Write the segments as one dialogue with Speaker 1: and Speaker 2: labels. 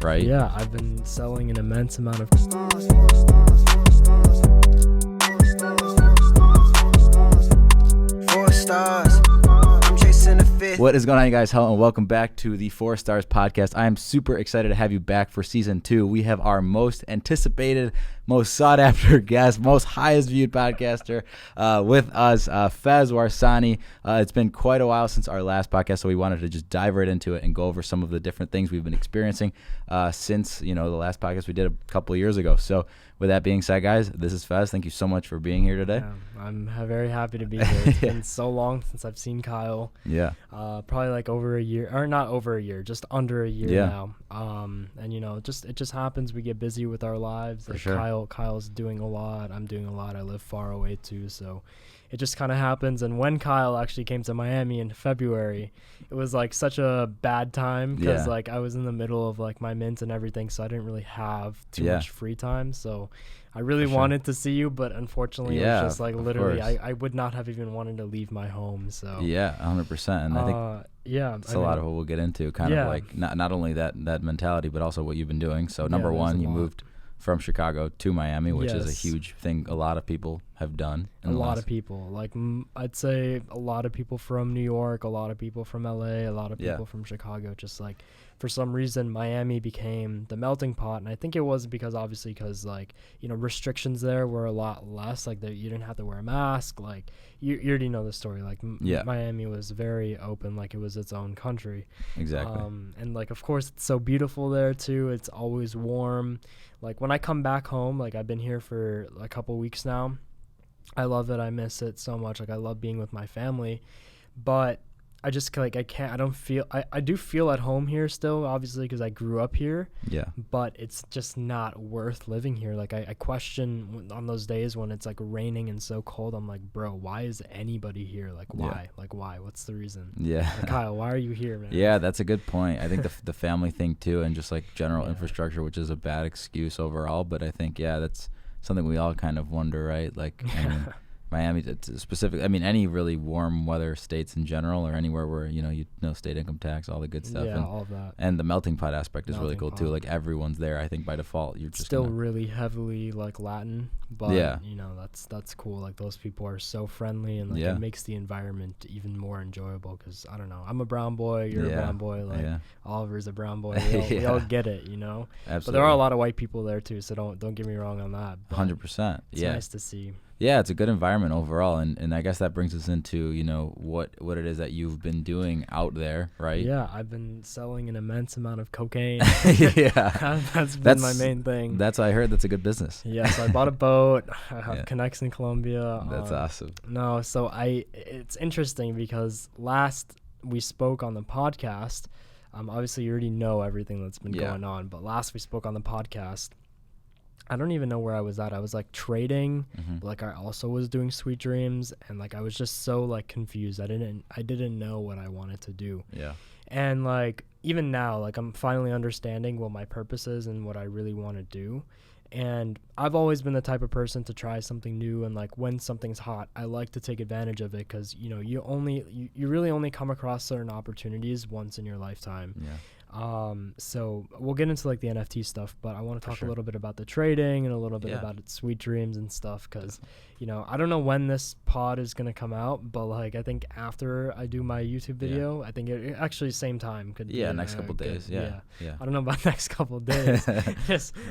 Speaker 1: right?
Speaker 2: Yeah, I've been selling an immense amount of...
Speaker 3: 4 stars. I'm chasing the fifth.
Speaker 1: What is going on, you guys? Hello and welcome back to the 4 Stars podcast. I am super excited to have you back for season 2. We have our most anticipated, most sought after guest, most highest viewed podcaster with us, Faiz Warsani. It's been quite a while since our last podcast, so we wanted to just dive right into it and go over some of the different things we've been experiencing since the last podcast we did a couple of years ago. So with that being said, guys, this is Faiz. Thank you so much for being here today.
Speaker 2: Yeah, I'm very happy to be here. It's been so long since I've seen Kyle.
Speaker 1: Yeah.
Speaker 2: Probably like over a year, or not over a year, just under a year now. And it just happens. We get busy with our lives.
Speaker 1: For sure.
Speaker 2: Kyle's doing a lot. I'm doing a lot. I live far away too, so it just kind of happens. And when Kyle actually came to Miami in February, it was like such a bad time because like I was in the middle of like my mint and everything, so I didn't really have too much free time. So I really wanted to see you, but unfortunately it was just like literally I would not have even wanted to leave my home. So
Speaker 1: yeah, 100%. And I think it's a lot of what we'll get into, kind of like not only that mentality, but also what you've been doing. So number one, you moved from Chicago to Miami, which is a huge thing a lot of people have done.
Speaker 2: A lot of people, like I'd say a lot of people from New York, a lot of people from LA, a lot of people from Chicago, just like for some reason Miami became the melting pot. And I think it was because like, restrictions there were a lot less, like you didn't have to wear a mask. Like you already know the story. Like Miami was very open, like it was its own country.
Speaker 1: Exactly.
Speaker 2: And like, of course it's so beautiful there too. It's always warm. Like when I come back home, like I've been here for a couple weeks now. I love it. I miss it so much. Like I love being with my family, but I just like, I do feel at home here still, obviously, because I grew up here. Yeah. But it's just not worth living here. Like I question on those days when it's like raining and so cold. I'm like, bro, why is anybody here? Like why? Yeah. Like why? What's the reason? Yeah. Like, Kyle, why are you here, man?
Speaker 1: Yeah, that's a good point. I think the family thing too, and just like general infrastructure, which is a bad excuse overall. But I think that's something we all kind of wonder, right? Like. Miami specifically, I mean, any really warm weather states in general, or anywhere where state income tax, all the good stuff, and
Speaker 2: all of that,
Speaker 1: and the melting pot aspect is really cool too. Like everyone's there. I think by default, you're just
Speaker 2: still really heavily like Latin, but that's cool. Like those people are so friendly, and like it makes the environment even more enjoyable. Because I don't know, I'm a brown boy, you're a brown boy, like Oliver's a brown boy. We all get it, Absolutely. But there are a lot of white people there too, so don't get me wrong on that.
Speaker 1: 100%.
Speaker 2: It's nice to see.
Speaker 1: Yeah, it's a good environment overall, and I guess that brings us into what it is that you've been doing out there, right?
Speaker 2: Yeah, I've been selling an immense amount of cocaine.
Speaker 1: That's
Speaker 2: my main thing.
Speaker 1: That's I heard. That's a good business.
Speaker 2: Yes, I bought a boat. I have connects in Colombia.
Speaker 1: That's awesome.
Speaker 2: No, so it's interesting because last we spoke on the podcast. Obviously you already know everything that's been going on, but last we spoke on the podcast. I don't even know where I was at. I was like trading, like I also was doing Sweet Dreams, and like I was just so like confused. I didn't know what I wanted to do. Yeah. And like even now, like I'm finally understanding what my purpose is and what I really want to do. And I've always been the type of person to try something new, and like when something's hot, I like to take advantage of it because you really only come across certain opportunities once in your lifetime. Yeah. So we'll get into like the NFT stuff, but I want to talk a little bit about the trading and a little bit about its Sweet Dreams and stuff. Cause I don't know when this pod is going to come out, but like, I think after I do my YouTube video, I think it actually same time could be
Speaker 1: next couple days. Yeah.
Speaker 2: I don't know about next couple days.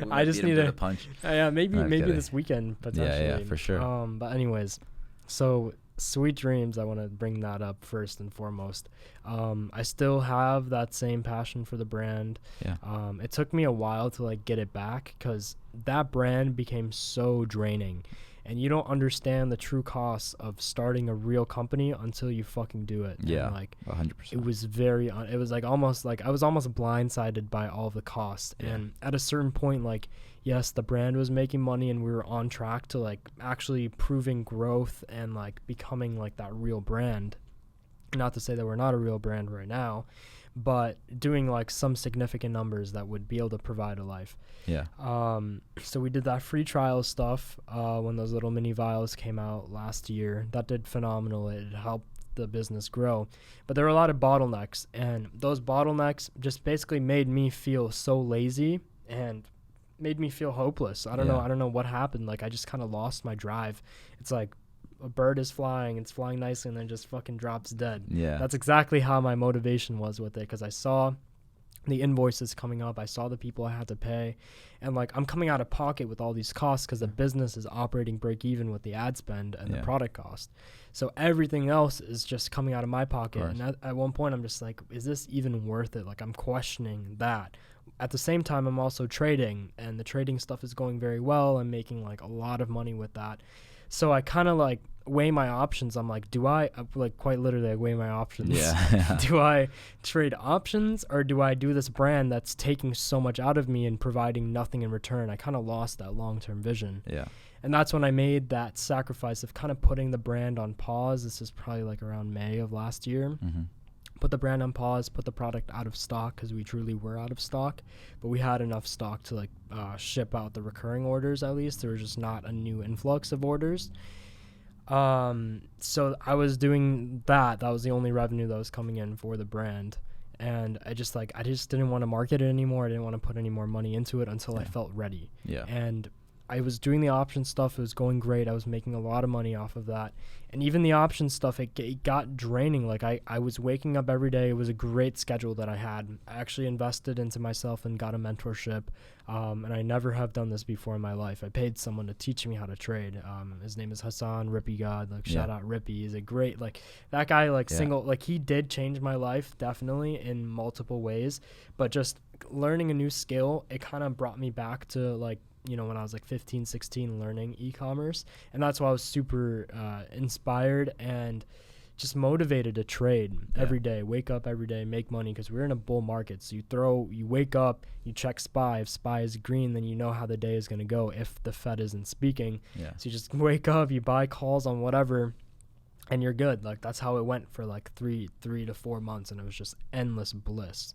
Speaker 2: I just need
Speaker 1: a punch.
Speaker 2: Maybe this weekend potentially.
Speaker 1: Yeah, for sure.
Speaker 2: But anyways, so Sweet Dreams, I want to bring that up first and foremost. I still have that same passion for the brand. Yeah. It took me a while to like get it back because that brand became so draining, and you don't understand the true costs of starting a real company until you fucking do it.
Speaker 1: Yeah.
Speaker 2: And like
Speaker 1: 100%.
Speaker 2: It was like almost like I was almost blindsided by all of the costs. Yeah. And at a certain point, like, yes, the brand was making money and we were on track to like actually proving growth and like becoming like that real brand. Not to say that we're not a real brand right now, but doing like some significant numbers that would be able to provide a life. Yeah. So we did that free trial stuff when those little mini vials came out last year. That did phenomenal. It helped the business grow. But there were a lot of bottlenecks, and those bottlenecks just basically made me feel so lazy and made me feel hopeless. I don't know what happened. Like, I just kind of lost my drive. It's like a bird is flying, it's flying nicely, and then just fucking drops dead.
Speaker 1: Yeah.
Speaker 2: That's exactly how my motivation was with it, because I saw the invoices coming up, I saw the people I had to pay, and like, I'm coming out of pocket with all these costs because the business is operating break even with the ad spend and the product cost. So everything else is just coming out of my pocket. And at one point I'm just like, is this even worth it? Like, I'm questioning that. At the same time, I'm also trading, and the trading stuff is going very well. I'm making like a lot of money with that. So I kind of like weigh my options. I'm like, do I, like, quite literally, I weigh my options.
Speaker 1: Yeah.
Speaker 2: Do I trade options, or do I do this brand that's taking so much out of me and providing nothing in return? I kind of lost that long-term vision.
Speaker 1: Yeah.
Speaker 2: And that's when I made that sacrifice of kind of putting the brand on pause. This is probably like around May of last year.
Speaker 1: Mm-hmm.
Speaker 2: Put the brand on pause, put the product out of stock, because we truly were out of stock, but we had enough stock to like ship out the recurring orders. At least there was just not a new influx of orders. So I was doing that. That was the only revenue that was coming in for the brand. And I just didn't want to market it anymore. I didn't want to put any more money into it until I felt ready.
Speaker 1: Yeah.
Speaker 2: And I was doing the option stuff. It was going great. I was making a lot of money off of that. And even the option stuff, it got draining. Like, I was waking up every day. It was a great schedule that I had. I actually invested into myself and got a mentorship. And I never have done this before in my life. I paid someone to teach me how to trade. His name is Hassan, Rippy God. Like, shout out Rippy. He's a great, like, that guy, like, he did change my life, definitely, in multiple ways. But just learning a new skill, it kind of brought me back to, like, you know, when I was like 15, 16, learning e-commerce. And that's why I was super inspired and just motivated to trade every day, wake up every day, make money, because we're in a bull market. So you wake up, you check SPY. If SPY is green, then you know how the day is going to go if the Fed isn't speaking. Yeah. So you just wake up, you buy calls on whatever, and you're good. Like, that's how it went for like three to 4 months, and it was just endless bliss.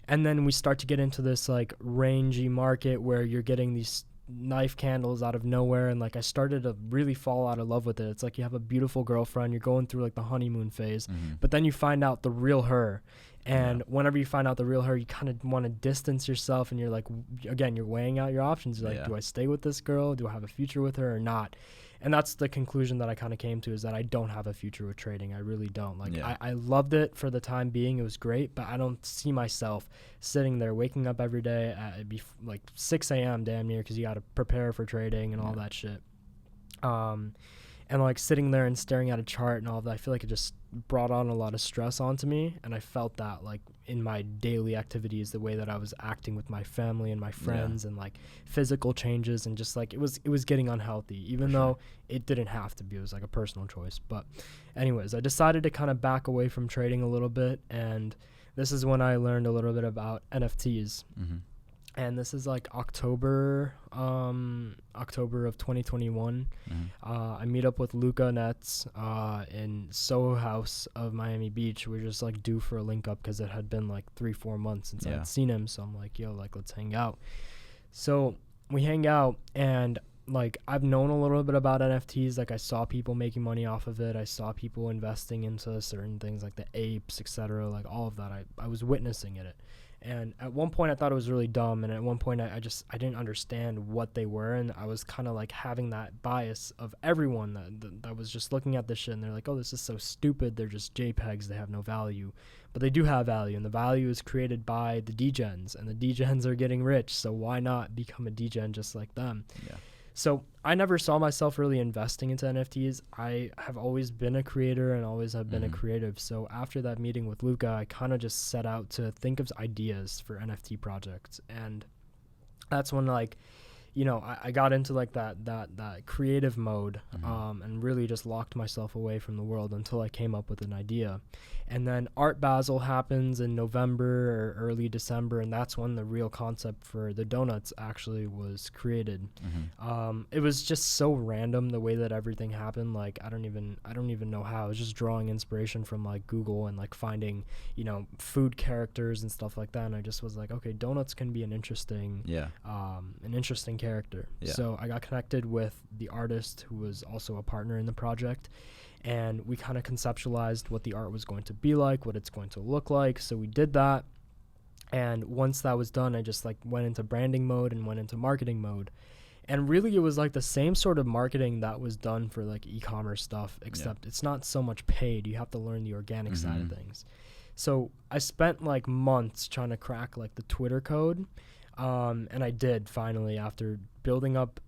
Speaker 2: And then we start to get into this like rangy market where you're getting these knife candles out of nowhere, and like I started to really fall out of love with it. It's like you have a beautiful girlfriend, you're going through like the honeymoon phase, but then you find out the real her. And whenever you find out the real her, you kind of want to distance yourself, and you're like, again, you're weighing out your options. You're like, do I stay with this girl? Do I have a future with her or not? And that's the conclusion that I kind of came to, is that I don't have a future with trading. I really don't. Like, I loved it for the time being. It was great, but I don't see myself sitting there, waking up every day at like 6 a.m. damn near, because you got to prepare for trading and all that shit. And like sitting there and staring at a chart and all that, I feel like it just brought on a lot of stress onto me. And I felt that like in my daily activities, the way that I was acting with my family and my friends, and like physical changes, and just like it was getting unhealthy, even though it didn't have to be. It was like a personal choice. But anyways, I decided to kind of back away from trading a little bit. And this is when I learned a little bit about NFTs. And this is like October of 2021. I meet up with Luca Nets in Soho House of Miami Beach. We're just like due for a link up, because it had been like 3-4 months since I'd seen him. So I'm like, yo, like, let's hang out. So we hang out, and like I've known a little bit about NFTs. Like, I saw people making money off of it. I saw people investing into certain things like the apes, etc. Like all of that. I was witnessing it. And at one point I thought it was really dumb, and at one point I didn't understand what they were, and I was kind of like having that bias of everyone that was just looking at this shit, and they're like, oh, this is so stupid, they're just JPEGs, they have no value. But they do have value, and the value is created by the degens, and the degens are getting rich, so why not become a degen just like them? So I never saw myself really investing into NFTs. I have always been a creator and always have been a creative. So after that meeting with Luca, I kind of just set out to think of ideas for NFT projects. And that's when, like, you know, I got into like that creative mode, and really just locked myself away from the world until I came up with an idea. And then Art Basel happens in November or early December, and that's when the real concept for the donuts actually was created. It was just so random the way that everything happened. Like, I don't even know how. I was just drawing inspiration from like Google and like finding, you know, food characters and stuff like that. And I just was like, okay, donuts can be an interesting character.
Speaker 1: Yeah.
Speaker 2: So I got connected with the artist who was also a partner in the project, and we kind of conceptualized what the art was going to be like, what it's going to look like. So we did that. And once that was done, I just like went into branding mode and went into marketing mode. And really it was like the same sort of marketing that was done for like e-commerce stuff, except it's not so much paid. You have to learn the organic side of things. So I spent like months trying to crack like the Twitter code. And I did finally, after building up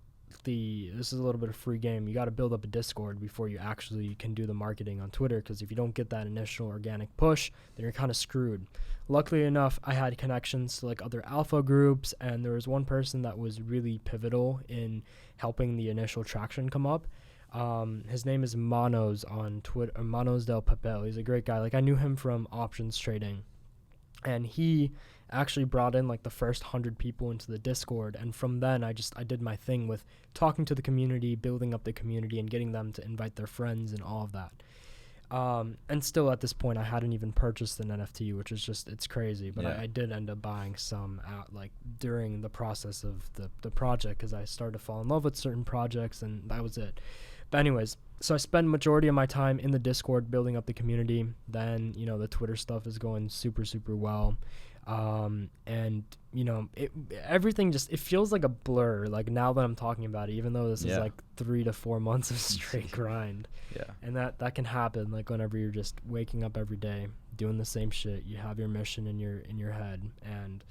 Speaker 2: this is a little bit of free game. You got to build up a Discord before you actually can do the marketing on Twitter, because if you don't get that initial organic push, then you're kind of screwed. Luckily enough, I had connections to like other alpha groups, and there was one person that was really pivotal in helping the initial traction come up. His name is Manos on Twitter, Manos del Papel. He's a great guy. Like, I knew him from options trading, and he actually brought in like the first 100 people into the Discord, and from then I did my thing with talking to the community, building up the community, and getting them to invite their friends and all of that. And still at this point I hadn't even purchased an NFT, which is just, it's crazy, but I did end up buying some out like during the process of the project, because I started to fall in love with certain projects, and that was it. But anyways, so I spend majority of my time in the Discord building up the community. Then, you know, the Twitter stuff is going super, super well. And you know, everything just, it feels like a blur, like now that I'm talking about it, even though this is like 3 to 4 months of straight grind. And that can happen like whenever you're just waking up every day doing the same shit. You have your mission in your head, and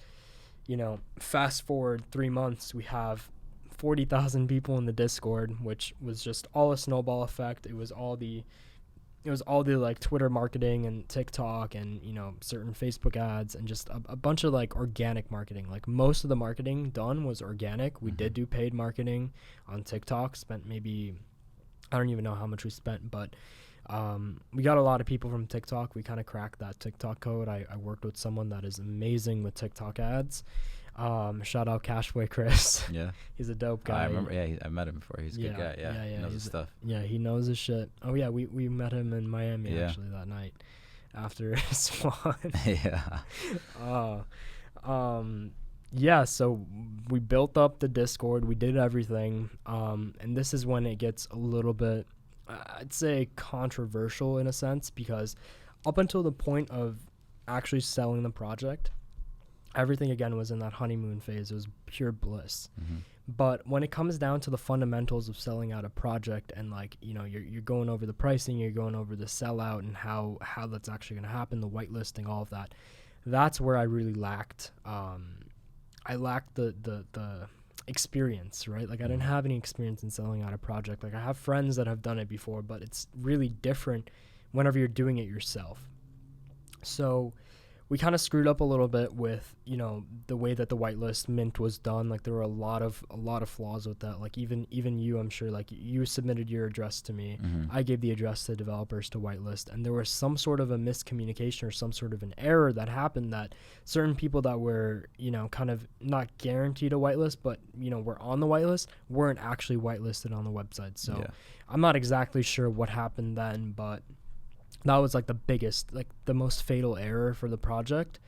Speaker 2: you know, fast forward 3 months, we have 40,000 people in the Discord, which was just all a snowball effect. It was all the like Twitter marketing and TikTok and, you know, certain Facebook ads, and just a bunch of like organic marketing. Like most of the marketing done was organic. We did do paid marketing on TikTok, spent maybe, I don't even know how much we spent, but we got a lot of people from TikTok. We kind of cracked that TikTok code. I worked with someone that is amazing with TikTok ads. Shout out Cashway Chris. Yeah. He's a dope guy.
Speaker 1: I remember, I met him before. He's a good guy. Yeah. He knows his stuff.
Speaker 2: Yeah, he knows his shit. Oh yeah, we met him in Miami actually that night after Swan. So we built up the Discord, we did everything. And this is when it gets a little bit, I'd say, controversial in a sense, because up until the point of actually selling the project, everything again was in that honeymoon phase. It was pure bliss. But when it comes down to the fundamentals of selling out a project, and like, you know, you're going over the pricing, you're going over the sellout, and how that's actually going to happen, the whitelisting, all of that, that's where I really lacked. I lacked the experience, right? Like I didn't have any experience in selling out a project. Like I have friends that have done it before, but it's really different whenever you're doing it yourself. So we kind of screwed up a little bit with, you know, the way that the whitelist mint was done. Like there were a lot of flaws with that. Like even you, I'm sure, like you submitted your address to me. I gave the address to developers to whitelist, and there was some sort of a miscommunication or some sort of an error that happened, that certain people that were, you know, kind of not guaranteed a whitelist, but, you know, were on the whitelist, weren't actually whitelisted on the website. So I'm not exactly sure what happened then, but that was like the biggest, like the most fatal error for the project.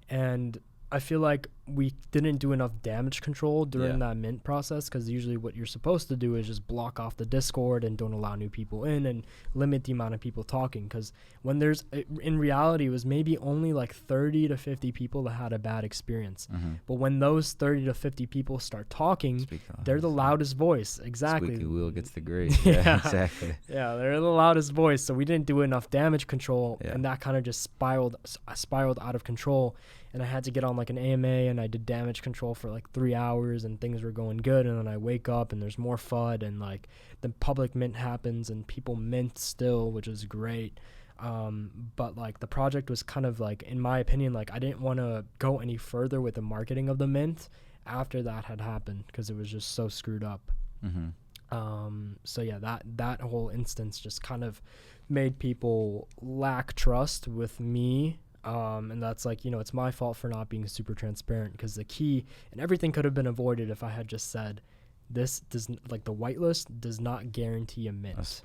Speaker 2: And I feel like we didn't do enough damage control during that mint process, because usually what you're supposed to do is just block off the Discord and don't allow new people in and limit the amount of people talking. Because when in reality, it was maybe only like 30 to 50 people that had a bad experience. But when those 30 to 50 people start talking, they're the loudest voice. Exactly.
Speaker 1: Squeaky wheel gets the grease. Yeah, exactly.
Speaker 2: Yeah, they're the loudest voice. So we didn't do enough damage control, and that kind of just spiraled out of control. And I had to get on like an AMA, and I did damage control for like 3 hours, and things were going good. And then I wake up and there's more FUD, and like the public mint happens and people mint still, which is great. But like the project was kind of like, in my opinion, like I didn't want to go any further with the marketing of the mint after that had happened, because it was just so screwed up. So yeah, that whole instance just kind of made people lack trust with me. And that's like, you know, it's my fault for not being super transparent, because the key and everything could have been avoided if I had just said, this doesn't, like, the whitelist does not guarantee a mint.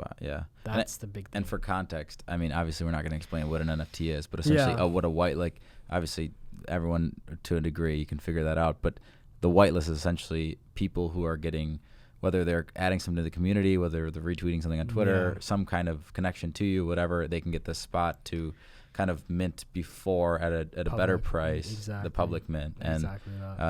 Speaker 2: That's the big thing.
Speaker 1: And for context, I mean, obviously we're not going to explain what an NFT is, but essentially what a white, like, obviously everyone to a degree, you can figure that out, but the whitelist is essentially people who are getting, whether they're adding something to the community, whether they're retweeting something on Twitter, some kind of connection to you, whatever, they can get this spot to kind of mint before at a better price, the public mint. And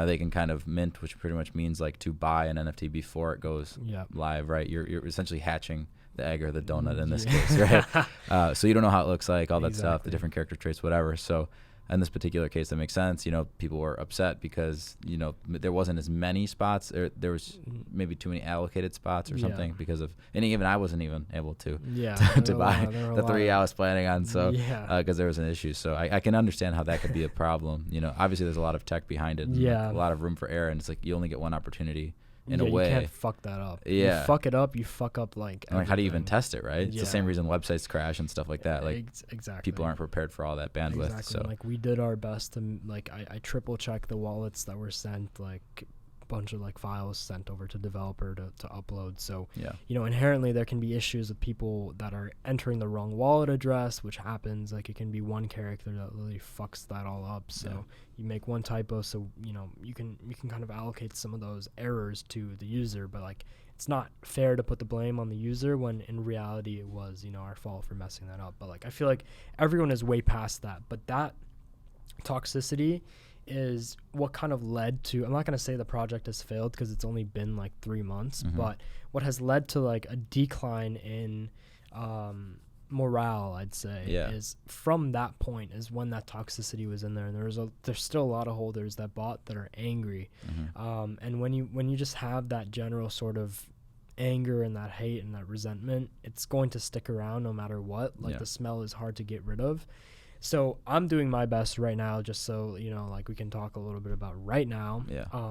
Speaker 1: they can kind of mint, which pretty much means like to buy an NFT before it goes live, right? You're essentially hatching the egg or the donut in this case, right? So you don't know how it looks like, all that stuff, the different character traits, whatever. So in this particular case, that makes sense. You know, people were upset because, you know, there wasn't as many spots. There was maybe too many allocated spots or something because of, and even I wasn't even able to buy the 3 I was planning on. So, because there was an issue. So I can understand how that could be a problem. You know, obviously there's a lot of tech behind it. And a lot of room for error. And it's like, you only get one opportunity. In a way,
Speaker 2: you can't fuck that up. You fuck it up, you fuck up like.
Speaker 1: And like, how do you even test it, right? It's the same reason websites crash and stuff like that. Like,
Speaker 2: exactly.
Speaker 1: People aren't prepared for all that bandwidth.
Speaker 2: Exactly.
Speaker 1: So,
Speaker 2: like, we did our best to like, I triple check the wallets that were sent, like bunch of like files sent over to developer to upload. So you know, inherently there can be issues with people that are entering the wrong wallet address, which happens. Like, it can be one character that really fucks that all up. So you make one typo, so you know, you can kind of allocate some of those errors to the user, but like, it's not fair to put the blame on the user when in reality it was, you know, our fault for messing that up. But like, I feel like everyone is way past that, but that toxicity is what kind of led to, I'm not going to say the project has failed because it's only been like 3 months, but what has led to like a decline in morale, I'd say, is from that point is when that toxicity was in there. And there's still a lot of holders that bought that are angry. And when you just have that general sort of anger and that hate and that resentment, it's going to stick around no matter what. Like, the smell is hard to get rid of. So I'm doing my best right now, just so, you know, like, we can talk a little bit about right now.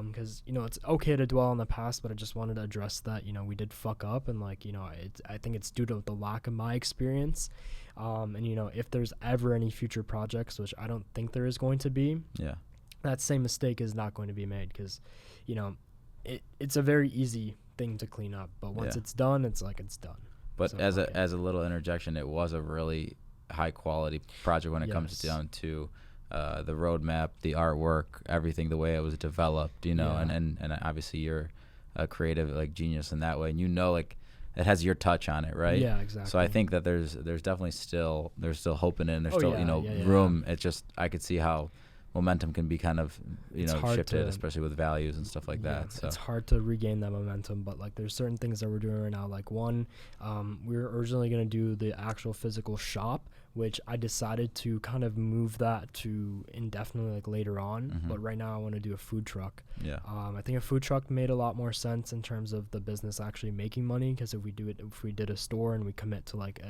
Speaker 2: Because, you know, it's okay to dwell on the past, but I just wanted to address that, you know, we did fuck up. And, like, you know, I think it's due to the lack of my experience. And, you know, if there's ever any future projects, which I don't think there is going to be, that same mistake is not going to be made because, you know, it's a very easy thing to clean up. But once it's done, it's like it's done.
Speaker 1: But so, as a little interjection, it was a really high quality project when it comes down to the roadmap, the artwork, everything, the way it was developed, you know, and obviously you're a creative like genius in that way, and you know, like, it has your touch on it, right?
Speaker 2: Yeah, exactly.
Speaker 1: So I think that there's definitely still hope in it, and there's still you know, room. It's just, I could see how momentum can be kind of, you know, shifted, especially with values and stuff like that. So
Speaker 2: it's hard to regain that momentum, but like, there's certain things that we're doing right now. Like, one, we were originally going to do the actual physical shop, which I decided to kind of move that to indefinitely, like, later on. But right now I want to do a food truck. I think a food truck made a lot more sense in terms of the business actually making money, because if we did a store and we commit to like,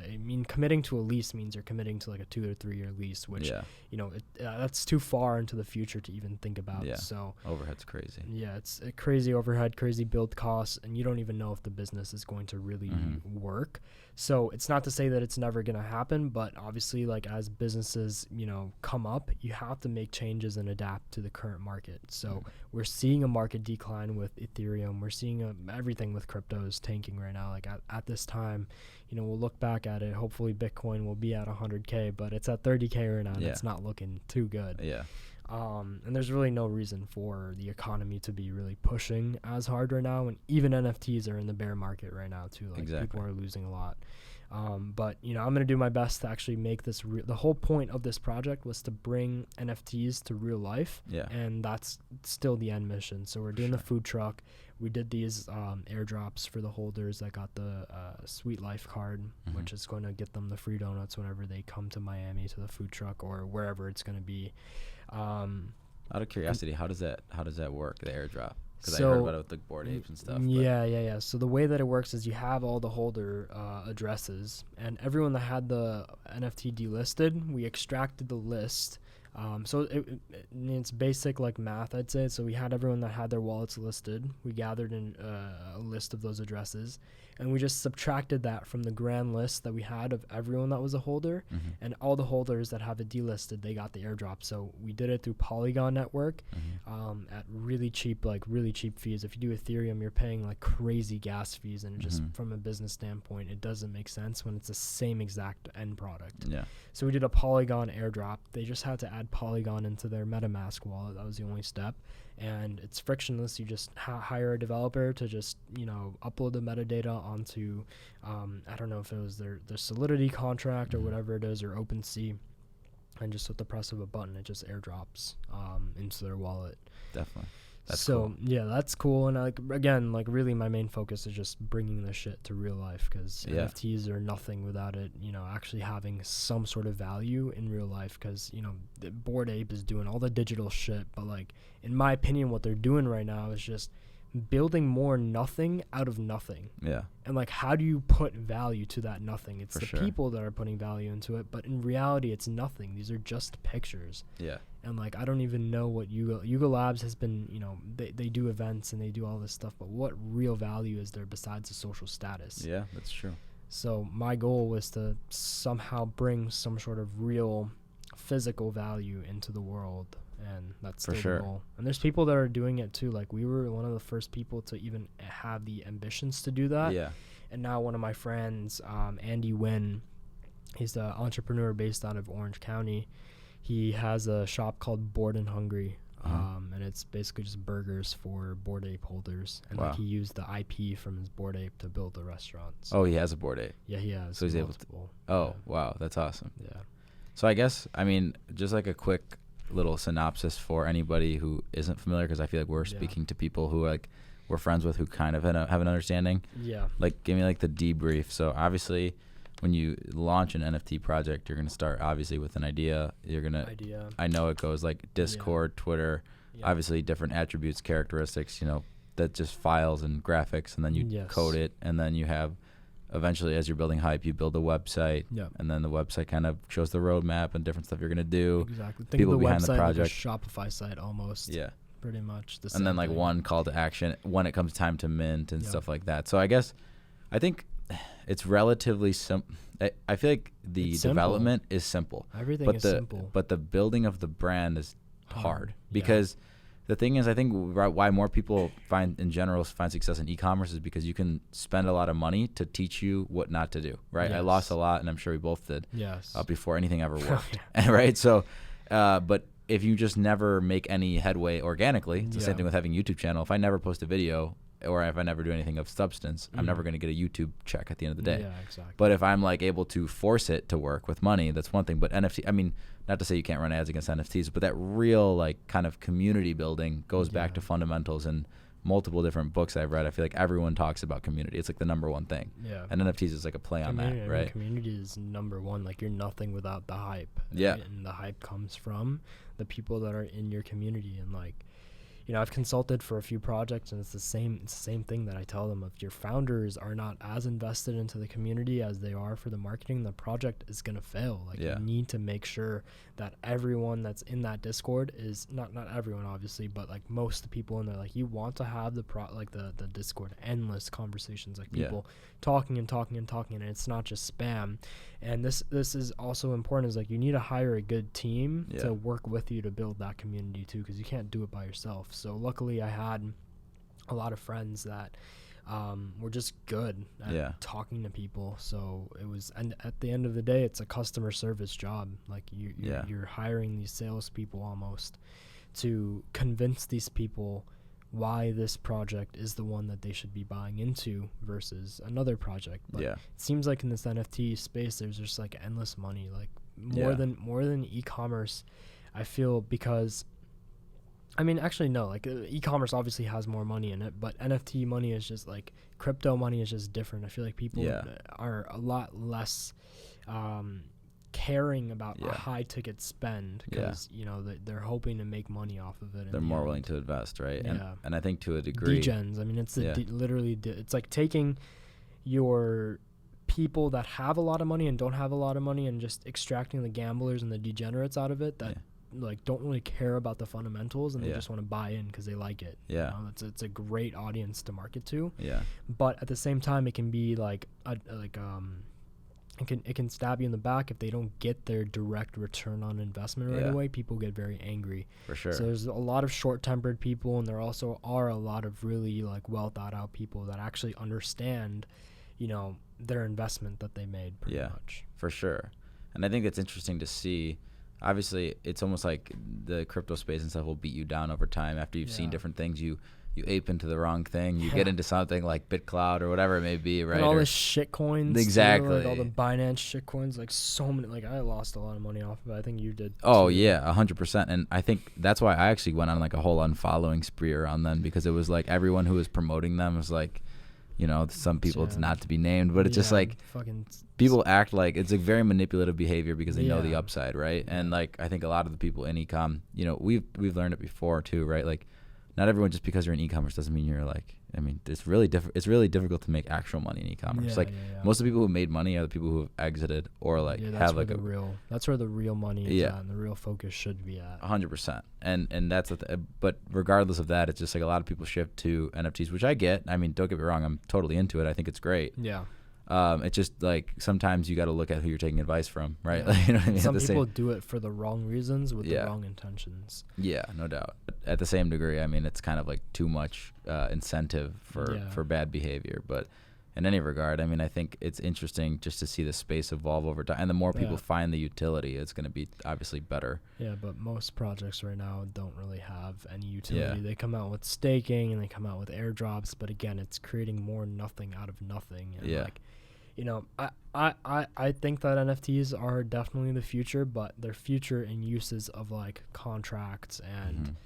Speaker 2: committing to a lease means you're committing to like a 2 or 3 year lease, which, you know, that's too far into the future to even think about. So
Speaker 1: overhead's crazy.
Speaker 2: It's a crazy overhead, crazy build costs, and you don't even know if the business is going to really work. So it's not to say that it's never going to happen, but obviously, like, as businesses, you know, come up, you have to make changes and adapt to the current market. So we're seeing a market decline with Ethereum. We're seeing everything with cryptos tanking right now. Like, at this time, you know, we'll look back at it. Hopefully Bitcoin will be at 100K, but it's at 30K right now, and it's not looking too good. And there's really no reason for the economy to be really pushing as hard right now, and even NFTs are in the bear market right now too. Like, people are losing a lot. But, you know, I'm going to do my best to actually make this the whole point of this project was to bring NFTs to real life. And that's still the end mission. So we're doing the food truck. We did these airdrops for the holders that got the Sweet Life card, which is going to get them the free donuts whenever they come to Miami to the food truck or wherever it's going to be.
Speaker 1: Out of curiosity, how does that work, the airdrop? Because I heard about it with the Bored Apes and stuff.
Speaker 2: Yeah. So the way that it works is you have all the holder addresses, and everyone that had the NFT delisted, we extracted the list. So it's basic like math, I'd say. So we had everyone that had their wallets listed. We gathered in a list of those addresses, and we just subtracted that from the grand list that we had of everyone that was a holder, and all the holders that have it delisted, they got the airdrop. So we did it through Polygon Network at really cheap fees. If you do Ethereum, you're paying like crazy gas fees, and just from a business standpoint, it doesn't make sense when it's the same exact end product. So we did a Polygon airdrop. They just had to add add Polygon into their MetaMask wallet. That was the only step. And it's frictionless. You just hire a developer to just, upload the metadata onto, I don't know if it was their Solidity contract or whatever it is, or OpenSea. And just with the press of a button, it just airdrops into their wallet.
Speaker 1: Definitely. That's
Speaker 2: so
Speaker 1: cool.
Speaker 2: Yeah, that's cool. And again, really my main focus is just bringing the shit to real life, because NFTs are nothing without it, actually having some sort of value in real life. Because the Bored Ape is doing all the digital shit, but in my opinion, what they're doing right now is just building more nothing out of nothing.
Speaker 1: Yeah.
Speaker 2: And how do you put value to that nothing? It's
Speaker 1: For
Speaker 2: the
Speaker 1: sure.
Speaker 2: people that are putting value into it, but in reality, it's nothing. These are just pictures.
Speaker 1: Yeah.
Speaker 2: And I don't even know what Yuga Labs has been, they do events and they do all this stuff, but what real value is there besides the social status?
Speaker 1: Yeah, that's true.
Speaker 2: So my goal was to somehow bring some sort of real physical value into the world, and that's
Speaker 1: For
Speaker 2: still
Speaker 1: sure.
Speaker 2: the goal. And there's people that are doing it too. We were one of the first people to even have the ambitions to do that.
Speaker 1: Yeah.
Speaker 2: And now one of my friends, Andy Nguyen, he's the entrepreneur based out of Orange County. He has a shop called Bored and Hungry, and it's basically just burgers for Bored Ape holders. And
Speaker 1: Wow.
Speaker 2: he used the IP from his Bored Ape to build the restaurants.
Speaker 1: Oh, he has a Bored Ape.
Speaker 2: Yeah, he has.
Speaker 1: So he's able
Speaker 2: multiple.
Speaker 1: to. Oh, wow, that's awesome.
Speaker 2: Yeah.
Speaker 1: So I guess, just a quick little synopsis for anybody who isn't familiar, because I feel like we're speaking to people who we're friends with, who kind of have an understanding.
Speaker 2: Yeah.
Speaker 1: Give me the debrief. So obviously, when you launch an NFT project, you're going to start obviously with an idea. I know it goes Discord, Twitter, obviously different attributes, characteristics, that just files and graphics, and then you code it, and then you have eventually, as you're building hype, you build a website, and then the website kind of shows the roadmap and different stuff you're going to do.
Speaker 2: Exactly. Think
Speaker 1: People
Speaker 2: of the
Speaker 1: behind
Speaker 2: website
Speaker 1: the project.
Speaker 2: like a Shopify site almost.
Speaker 1: Yeah.
Speaker 2: Pretty much the
Speaker 1: And
Speaker 2: same
Speaker 1: then
Speaker 2: thing.
Speaker 1: one call to action when it comes time to mint and stuff like that. So I think it's relatively simple. I feel like the
Speaker 2: It's simple.
Speaker 1: development is simple.
Speaker 2: Everything is simple.
Speaker 1: But the building of the brand is hard. Because the thing is, I think why more people find success in e-commerce is because you can spend a lot of money to teach you what not to do, right? I lost a lot, and I'm sure we both did.
Speaker 2: Yes.
Speaker 1: Before anything ever worked, right? So, but if you just never make any headway organically, it's the same thing with having a YouTube channel. If I never post a video, or if I never do anything of substance, I'm never going to get a YouTube check at the end of the day.
Speaker 2: Yeah, exactly.
Speaker 1: But if I'm able to force it to work with money, that's one thing. But NFT, not to say you can't run ads against NFTs, but that real kind of community building goes back to fundamentals. And multiple different books I've read, I feel like everyone talks about community. It's the number one thing.
Speaker 2: Yeah.
Speaker 1: And NFTs is a play on that, right?
Speaker 2: Community is number one. You're nothing without the hype.
Speaker 1: Yeah.
Speaker 2: Right? And the hype comes from the people that are in your community. And I've consulted for a few projects, and it's the same thing that I tell them. If your founders are not as invested into the community as they are for the marketing, the project is going to fail. You need to make sure that everyone that's in that Discord is not everyone obviously, but most of the people in there, you want to have the Discord endless conversations, people talking, and it's not just spam. And this is also important, is you need to hire a good team to work with you to build that community too, because you can't do it by yourself. So luckily I had a lot of friends that were just good at talking to people. So it was, and at the end of the day, it's a customer service job. You're hiring these salespeople almost to convince these people why this project is the one that they should be buying into versus another project. But it seems like in this NFT space, there's just endless money, more than e-commerce, I feel, because actually no, e-commerce obviously has more money in it, but NFT money is just crypto money is just different. I feel like people are a lot less caring about a high ticket spend, because they're hoping to make money off of it.
Speaker 1: They're more willing to invest, right? And I think to a degree,
Speaker 2: degens. It's literally it's taking your people that have a lot of money and don't have a lot of money and just extracting the gamblers and the degenerates out of it that don't really care about the fundamentals, and they just want to buy in because they like it. It's a great audience to market to. But at the same time, it can be it can stab you in the back if they don't get their direct return on investment right away. People get very angry.
Speaker 1: For sure.
Speaker 2: So there's a lot of short-tempered people, and there also are a lot of really well thought out people that actually understand, their investment that they made pretty much.
Speaker 1: For sure. And I think it's interesting to see obviously it's almost like the crypto space and stuff will beat you down over time after you've seen different things. You ape into the wrong thing. You get into something like BitCloud or whatever it may be, right?
Speaker 2: And all the shit coins.
Speaker 1: Exactly.
Speaker 2: Too, like all the Binance shit coins. Like so many. Like I lost a lot of money off of it. I think you did.
Speaker 1: Oh yeah, 100%. And I think that's why I actually went on like a whole unfollowing spree around them, because it was like everyone who was promoting them was like, you know, some people it's not to be named, but it's just like people act like it's a very manipulative behavior because they know the upside, right? And like I think a lot of the people in ecom, you know, we've learned it before too, right? Like not everyone, just because you're in e-commerce doesn't mean you're like, I mean, it's really difficult to make actual money in e-commerce. Most of the people who made money are the people who have exited or like have like
Speaker 2: that's where the real money is at and the real focus should be at.
Speaker 1: 100%. And that's but regardless of that, it's just like a lot of people shift to NFTs, which I get. I mean, don't get me wrong, I'm totally into it. I think it's great.
Speaker 2: Yeah.
Speaker 1: It's just like sometimes you got to look at who you're taking advice from, right? Like, you know what I mean?
Speaker 2: Some people do it for the wrong reasons with the wrong intentions.
Speaker 1: Yeah, no doubt. But at the same degree, I mean, it's kind of like too much incentive for bad behavior. But in any regard, I mean, I think it's interesting just to see the space evolve over time. And the more people find the utility, it's going to be obviously better. Yeah,
Speaker 2: but most projects right now don't really have any utility. They come out with staking and they come out with airdrops. But again, it's creating more nothing out of nothing. And like, you know, I think that NFTs are definitely the future, but their future in uses of like contracts and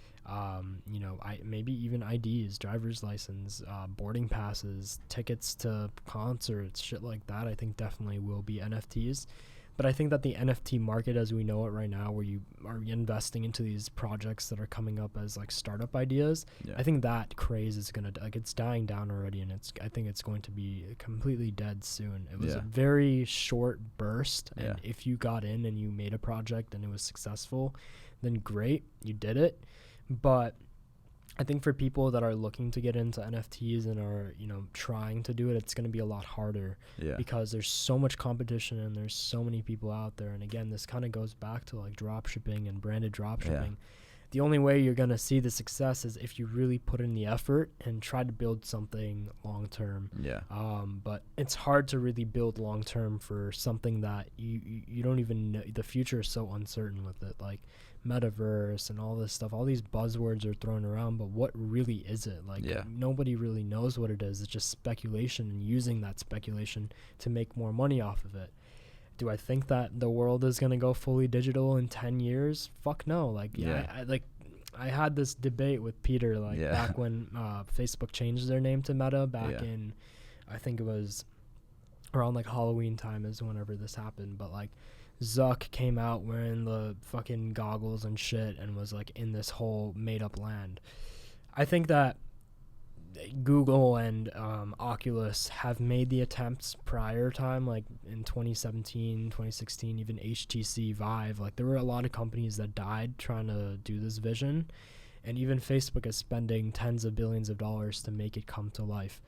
Speaker 2: you know, maybe even IDs, driver's license, boarding passes, tickets to concerts, shit like that. I think definitely will be NFTs. But I think that the NFT market as we know it right now, where you are investing into these projects that are coming up as like startup ideas, I think that craze is going to, like, it's dying down already, and I think it's going to be completely dead soon. It was a very short burst, and if you got in and you made a project and it was successful, then great, you did it. But I think for people that are looking to get into NFTs and are, you know, trying to do it, it's going to be a lot harder because there's so much competition and there's so many people out there. And again, this kind of goes back to like drop shipping and branded drop shipping. The only way you're going to see the success is if you really put in the effort and try to build something long term. But it's hard to really build long term for something that you don't even know. The future is so uncertain with it. Like metaverse and all this stuff, all these buzzwords are thrown around, but what really is it? Like nobody really knows what it is. It's just speculation and using that speculation to make more money off of it. Do I think that the world is going to go fully digital in 10 years? Fuck no. Like, I had this debate with Peter, like back when Facebook changed their name to Meta back in, I think it was around like Halloween time is whenever this happened. But like Zuck came out wearing the fucking goggles and shit and was like in this whole made up land. I think that Google and Oculus have made the attempts prior time, like in 2017, 2016, even HTC Vive. Like there were a lot of companies that died trying to do this vision, and even Facebook is spending tens of billions of dollars to make it come to life.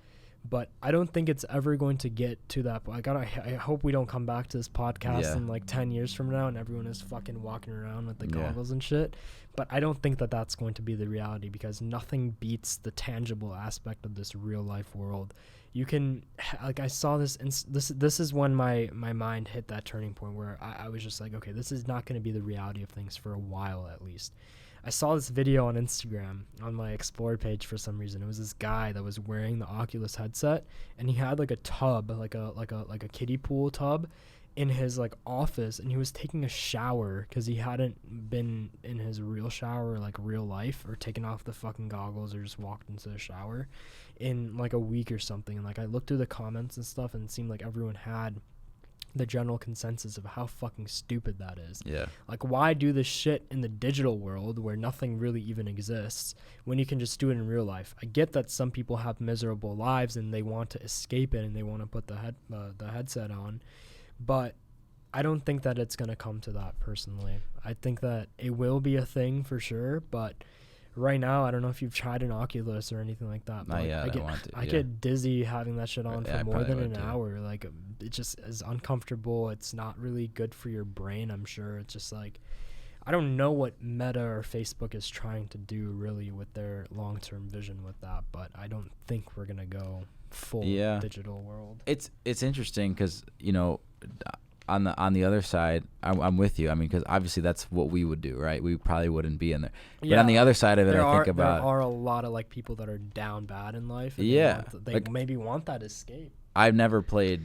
Speaker 2: But I don't think it's ever going to get to that point. I hope we don't come back to this podcast in like 10 years from now and everyone is fucking walking around with the goggles and shit. But I don't think that that's going to be the reality, because nothing beats the tangible aspect of this real life world. You can, like, I saw this, this is when my mind hit that turning point where I was just like, okay, this is not going to be the reality of things for a while at least. I saw this video on Instagram on my Explore page for some reason. It was this guy that was wearing the Oculus headset, and he had like a tub, like a kiddie pool tub in his like office, and he was taking a shower because he hadn't been in his real shower, like real life, or taken off the fucking goggles or just walked into the shower in like a week or something. And like I looked through the comments and stuff, and it seemed like everyone had the general consensus of how fucking stupid that is. Like, why do this shit in the digital world where nothing really even exists when you can just do it in real life? I get that some people have miserable lives and they want to escape it and they want to put the headset on, but I don't think that it's going to come to that personally. I think that it will be a thing for sure, but right now, I don't know if you've tried an Oculus or anything like that. But I get dizzy having that shit on for more than an hour. Like, it just is uncomfortable. It's not really good for your brain, I'm sure. It's just like, I don't know what Meta or Facebook is trying to do really with their long-term vision with that, but I don't think we're going to go full digital world.
Speaker 1: It's interesting because, you know, on the other side, I'm with you. I mean, because obviously that's what we would do, right? We probably wouldn't be in there. But on the other side of it, there
Speaker 2: are a lot of like people that are down bad in life. And they like, maybe want that escape.
Speaker 1: I've never played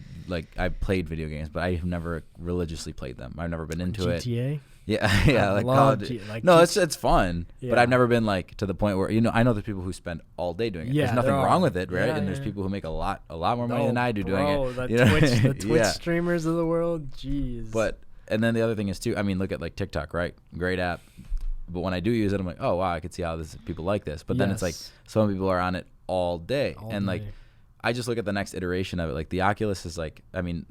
Speaker 1: I've played video games, but I've never religiously played them. I've never been into it.
Speaker 2: GTA.
Speaker 1: Yeah, like college. No, it's fun, but I've never been like to the point where I know there's people who spend all day doing it. There's nothing wrong with it, right?
Speaker 2: Yeah,
Speaker 1: and there's people who make a lot more money than I do doing it.
Speaker 2: The Twitch streamers of the world, jeez.
Speaker 1: But and then the other thing is too. I mean, look at like TikTok, right? Great app, but when I do use it, I'm like, oh wow, I could see how people like this. But then it's like some people are on it all day, like. I just look at the next iteration of it. Like the Oculus is like, I mean,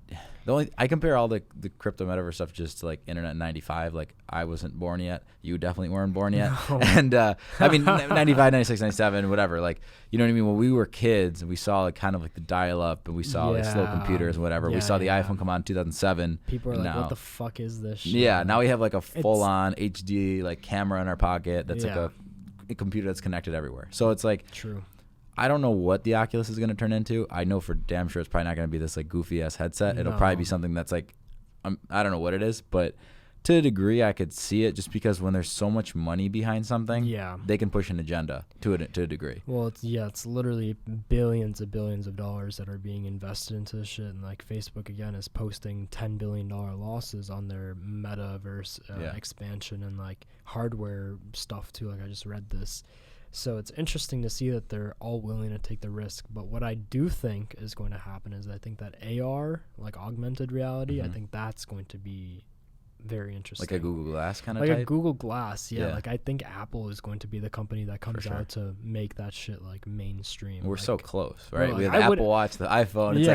Speaker 1: I compare all the crypto metaverse stuff just to like Internet in 95. Like I wasn't born yet. You definitely weren't born yet. No. And I mean, 95, 96, 97, whatever. Like, you know what I mean? When we were kids and we saw like kind of like the dial up and we saw like slow computers and whatever. We saw the iPhone come on in 2007.
Speaker 2: People are like, what the fuck is this shit?
Speaker 1: Yeah. Now we have like a full on HD like camera in our pocket. That's like a computer that's connected everywhere. So it's like,
Speaker 2: true.
Speaker 1: I don't know what the Oculus is going to turn into. I know for damn sure it's probably not going to be this like goofy ass headset. It'll probably be something that's like, I don't know what it is, but to a degree I could see it just because when there's so much money behind something, they can push an agenda to a degree.
Speaker 2: Well, it's literally billions of dollars that are being invested into this shit. And like Facebook again is posting $10 billion losses on their metaverse expansion and like hardware stuff too. Like I just read this. So it's interesting to see that they're all willing to take the risk. But what I do think is going to happen is I think that AR, like augmented reality, I think that's going to be very interesting.
Speaker 1: Like a Google Glass kind of
Speaker 2: like
Speaker 1: type?
Speaker 2: A Google Glass, yeah. Like I think Apple is going to be the company that comes out to make that shit like mainstream.
Speaker 1: We're
Speaker 2: like,
Speaker 1: so close, right?
Speaker 2: Like,
Speaker 1: we have the Apple Watch, the iPhone. It's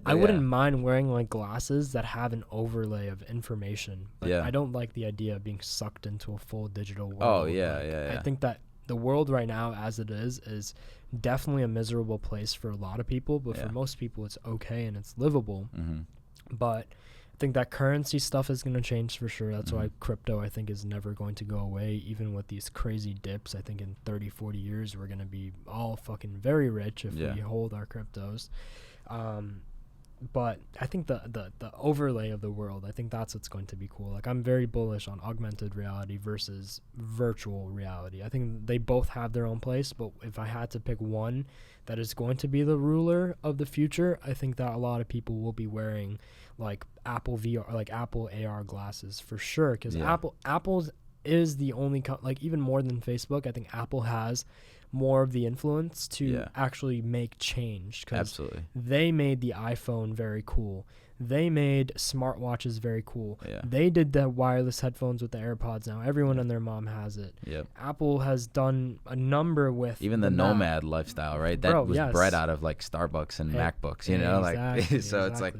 Speaker 2: I wouldn't mind wearing like glasses that have an overlay of information. But I don't like the idea of being sucked into a full digital world.
Speaker 1: Oh yeah.
Speaker 2: I think that the world right now as it is definitely a miserable place for a lot of people, but for most people it's okay and it's livable. But I think that currency stuff is going to change for sure. That's why crypto I think is never going to go away, even with these crazy dips. I think in 30-40 years we're going to be all fucking very rich if we hold our cryptos. But I think the overlay of the world, I think that's what's going to be cool. Like I'm very bullish on augmented reality versus virtual reality. I think they both have their own place, but if I had to pick one that is going to be the ruler of the future, I think that a lot of people will be wearing like Apple VR, like Apple AR glasses for sure. Because Apple's is the only like even more than Facebook. I think Apple has more of the influence to actually make change.
Speaker 1: Absolutely.
Speaker 2: They made the iPhone very cool. They made smartwatches very cool.
Speaker 1: Yeah.
Speaker 2: They did the wireless headphones with the AirPods now. Everyone and their mom has it.
Speaker 1: Yep.
Speaker 2: Apple has done a number with
Speaker 1: even the nomad lifestyle, right? That was bred out of like Starbucks and MacBooks, you know? Like so it's like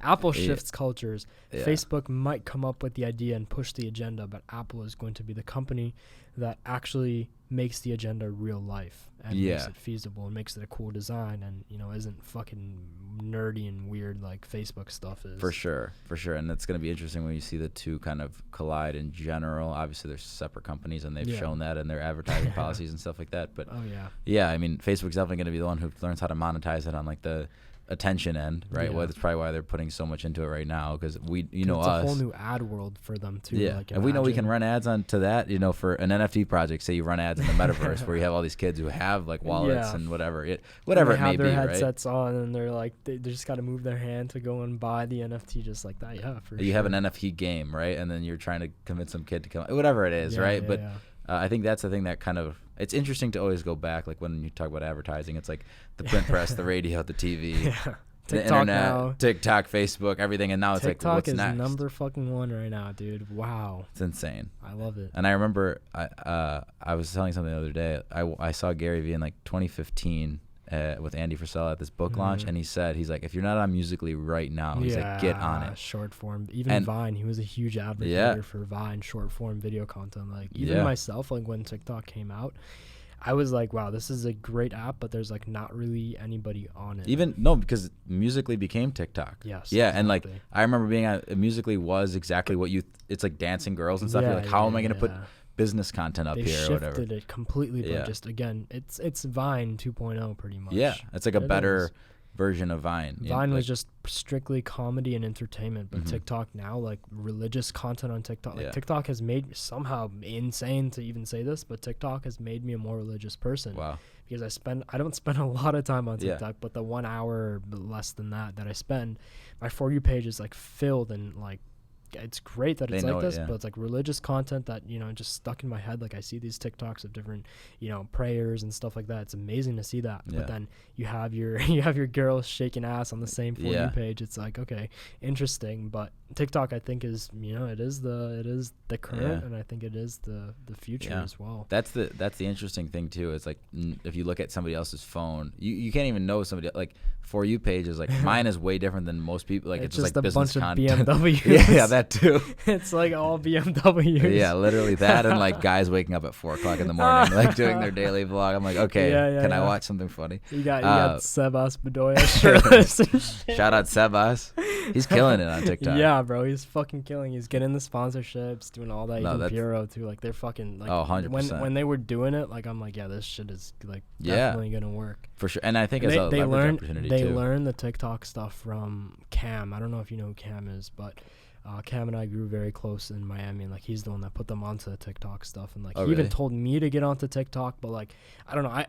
Speaker 2: Apple shifts cultures. Facebook might come up with the idea and push the agenda, but Apple is going to be the company that actually makes the agenda real life and makes it feasible and makes it a cool design and, isn't fucking nerdy and weird like Facebook stuff is.
Speaker 1: For sure. And it's going to be interesting when you see the two kind of collide in general. Obviously, they're separate companies and they've shown that in their advertising policies and stuff like that. But I mean, Facebook's definitely going to be the one who learns how to monetize it on like the attention end, right? Well, that's probably why they're putting so much into it right now because it's
Speaker 2: a whole new ad world for them too. Like
Speaker 1: and we know we can run ads onto that, for an NFT project. Say you run ads in the metaverse where you have all these kids who have like wallets and whatever it may be, right? They have their
Speaker 2: headsets on and they're like they just got to move their hand to go and buy the NFT just like that. Yeah, for sure.
Speaker 1: You have an NFT game, right? And then you're trying to convince some kid to come, whatever it is, right? But I think that's the thing that kind of, it's interesting to always go back, like when you talk about advertising, it's like the print press, the radio, the TV, the internet, now. TikTok, Facebook, everything, and now it's
Speaker 2: TikTok
Speaker 1: like, what's next?
Speaker 2: TikTok is number fucking one right now, dude. Wow.
Speaker 1: It's insane.
Speaker 2: I love it.
Speaker 1: And I remember I was telling something the other day. I saw Gary Vee in like 2015 with Andy Frisella at this book launch, and he's like, if you're not on Musical.ly right now, he's like, get on it.
Speaker 2: Short form, even Vine. He was a huge advocate for Vine short form video content. Like even myself, like when TikTok came out, I was like, wow, this is a great app, but there's like not really anybody on it.
Speaker 1: Because Musical.ly became TikTok.
Speaker 2: Yes.
Speaker 1: Yeah, exactly. And like I remember being on Musical.ly was exactly what it's like dancing girls and stuff. You're like, how am I going to put business content up here or whatever?
Speaker 2: They shifted it completely, but just again, it's Vine 2.0 pretty much.
Speaker 1: Yeah, it's like a better version of Vine.
Speaker 2: Vine was just strictly comedy and entertainment, but TikTok now, like religious content on TikTok, like TikTok has made, somehow insane to even say this, but TikTok has made me a more religious person.
Speaker 1: Wow.
Speaker 2: Because I don't spend a lot of time on TikTok, but the 1 hour less than that I spend, my For You page is like filled, and like it's great that it's like this, but it's like religious content that, you know, just stuck in my head. Like I see these TikToks of different, you know, prayers and stuff like that. It's amazing to see that. But then you have your girl shaking ass on the same For You page. It's like, okay, interesting. But TikTok, I think, is, you know, it is the current, and I think it is the future as well.
Speaker 1: That's the interesting thing too. It's like if you look at somebody else's phone, you can't even know somebody, like For You page is like mine is way different than most people. Like it's just like
Speaker 2: a
Speaker 1: business
Speaker 2: bunch
Speaker 1: content.
Speaker 2: of BMWs.
Speaker 1: yeah, that too.
Speaker 2: It's like all BMWs.
Speaker 1: Yeah, literally that, and like guys waking up at 4 o'clock in the morning, like doing their daily vlog. I'm like, okay, can I watch something funny?
Speaker 2: You got Sebas Bedoya shirtless and shit.
Speaker 1: Shout out Sebas. He's killing it on TikTok.
Speaker 2: Yeah, bro, he's fucking killing. He's getting the sponsorships, doing all that. Even Bureau too. Like they're fucking like
Speaker 1: 100%.
Speaker 2: When they were doing it, like I'm like, yeah, this shit is like definitely gonna work.
Speaker 1: For sure. And I think it's a leverage opportunity too.
Speaker 2: They learned the TikTok stuff from Cam. I don't know if you know who Cam is, but Cam and I grew very close in Miami, and like he's the one that put them onto the TikTok stuff, and like he even told me to get onto TikTok, but like I don't know, I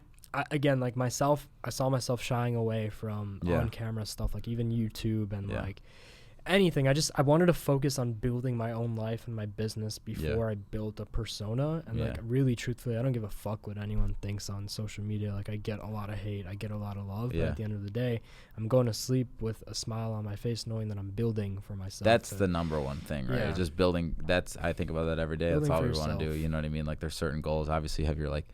Speaker 2: again, like myself, I saw myself shying away from on camera stuff, like even YouTube and like anything. I wanted to focus on building my own life and my business before I built a persona, and like really truthfully, I don't give a fuck what anyone thinks on social media. Like I get a lot of hate, I get a lot of love, but at the end of the day, I'm going to sleep with a smile on my face knowing that I'm building for myself.
Speaker 1: That's the number one thing, right? Just building. I think about that every day. That's all we want to do. You know what I mean? Like there's certain goals. Obviously you have your like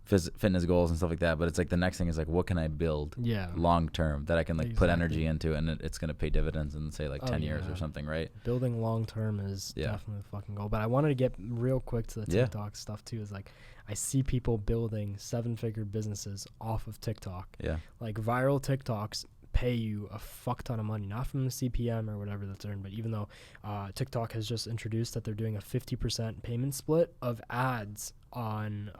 Speaker 1: fitness goals and stuff like that, but it's like the next thing is like, what can I build long term that I can like put energy into, and it's going to pay dividends in say like 10 years or something, right?
Speaker 2: Building long term is definitely the fucking goal. But I wanted to get real quick to the TikTok stuff too. Is like I see people building 7-figure businesses off of TikTok. Like viral TikToks pay you a fuck ton of money, not from the CPM or whatever that's earned, but even though TikTok has just introduced that they're doing a 50% payment split of ads on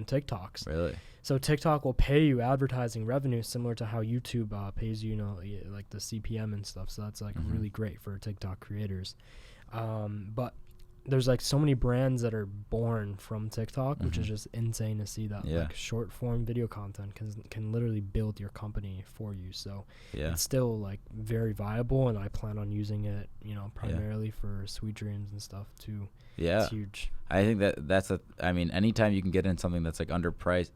Speaker 2: TikToks.
Speaker 1: Really?
Speaker 2: So TikTok will pay you advertising revenue similar to how YouTube pays you, like the CPM and stuff. So that's like really great for TikTok creators. But there's like so many brands that are born from TikTok, which is just insane to see that like short form video content can literally build your company for you. So it's still like very viable, and I plan on using it, you know, primarily for Sweet Dreams and stuff too. It's huge.
Speaker 1: I think I mean, anytime you can get in something that's like underpriced,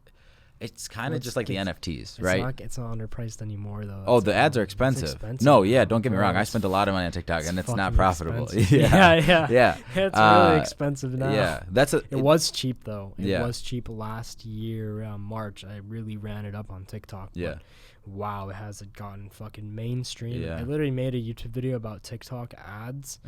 Speaker 1: it's kind of just like the NFTs, right?
Speaker 2: It's not underpriced anymore, though.
Speaker 1: Oh, the ads are expensive. No, don't get me wrong. I spent a lot of money on TikTok, and it's not profitable. Yeah.
Speaker 2: It's really expensive now.
Speaker 1: Yeah,
Speaker 2: it was cheap though. It was cheap last year around March. I really ran it up on TikTok. But wow, it has gotten fucking mainstream. I literally made a YouTube video about TikTok ads.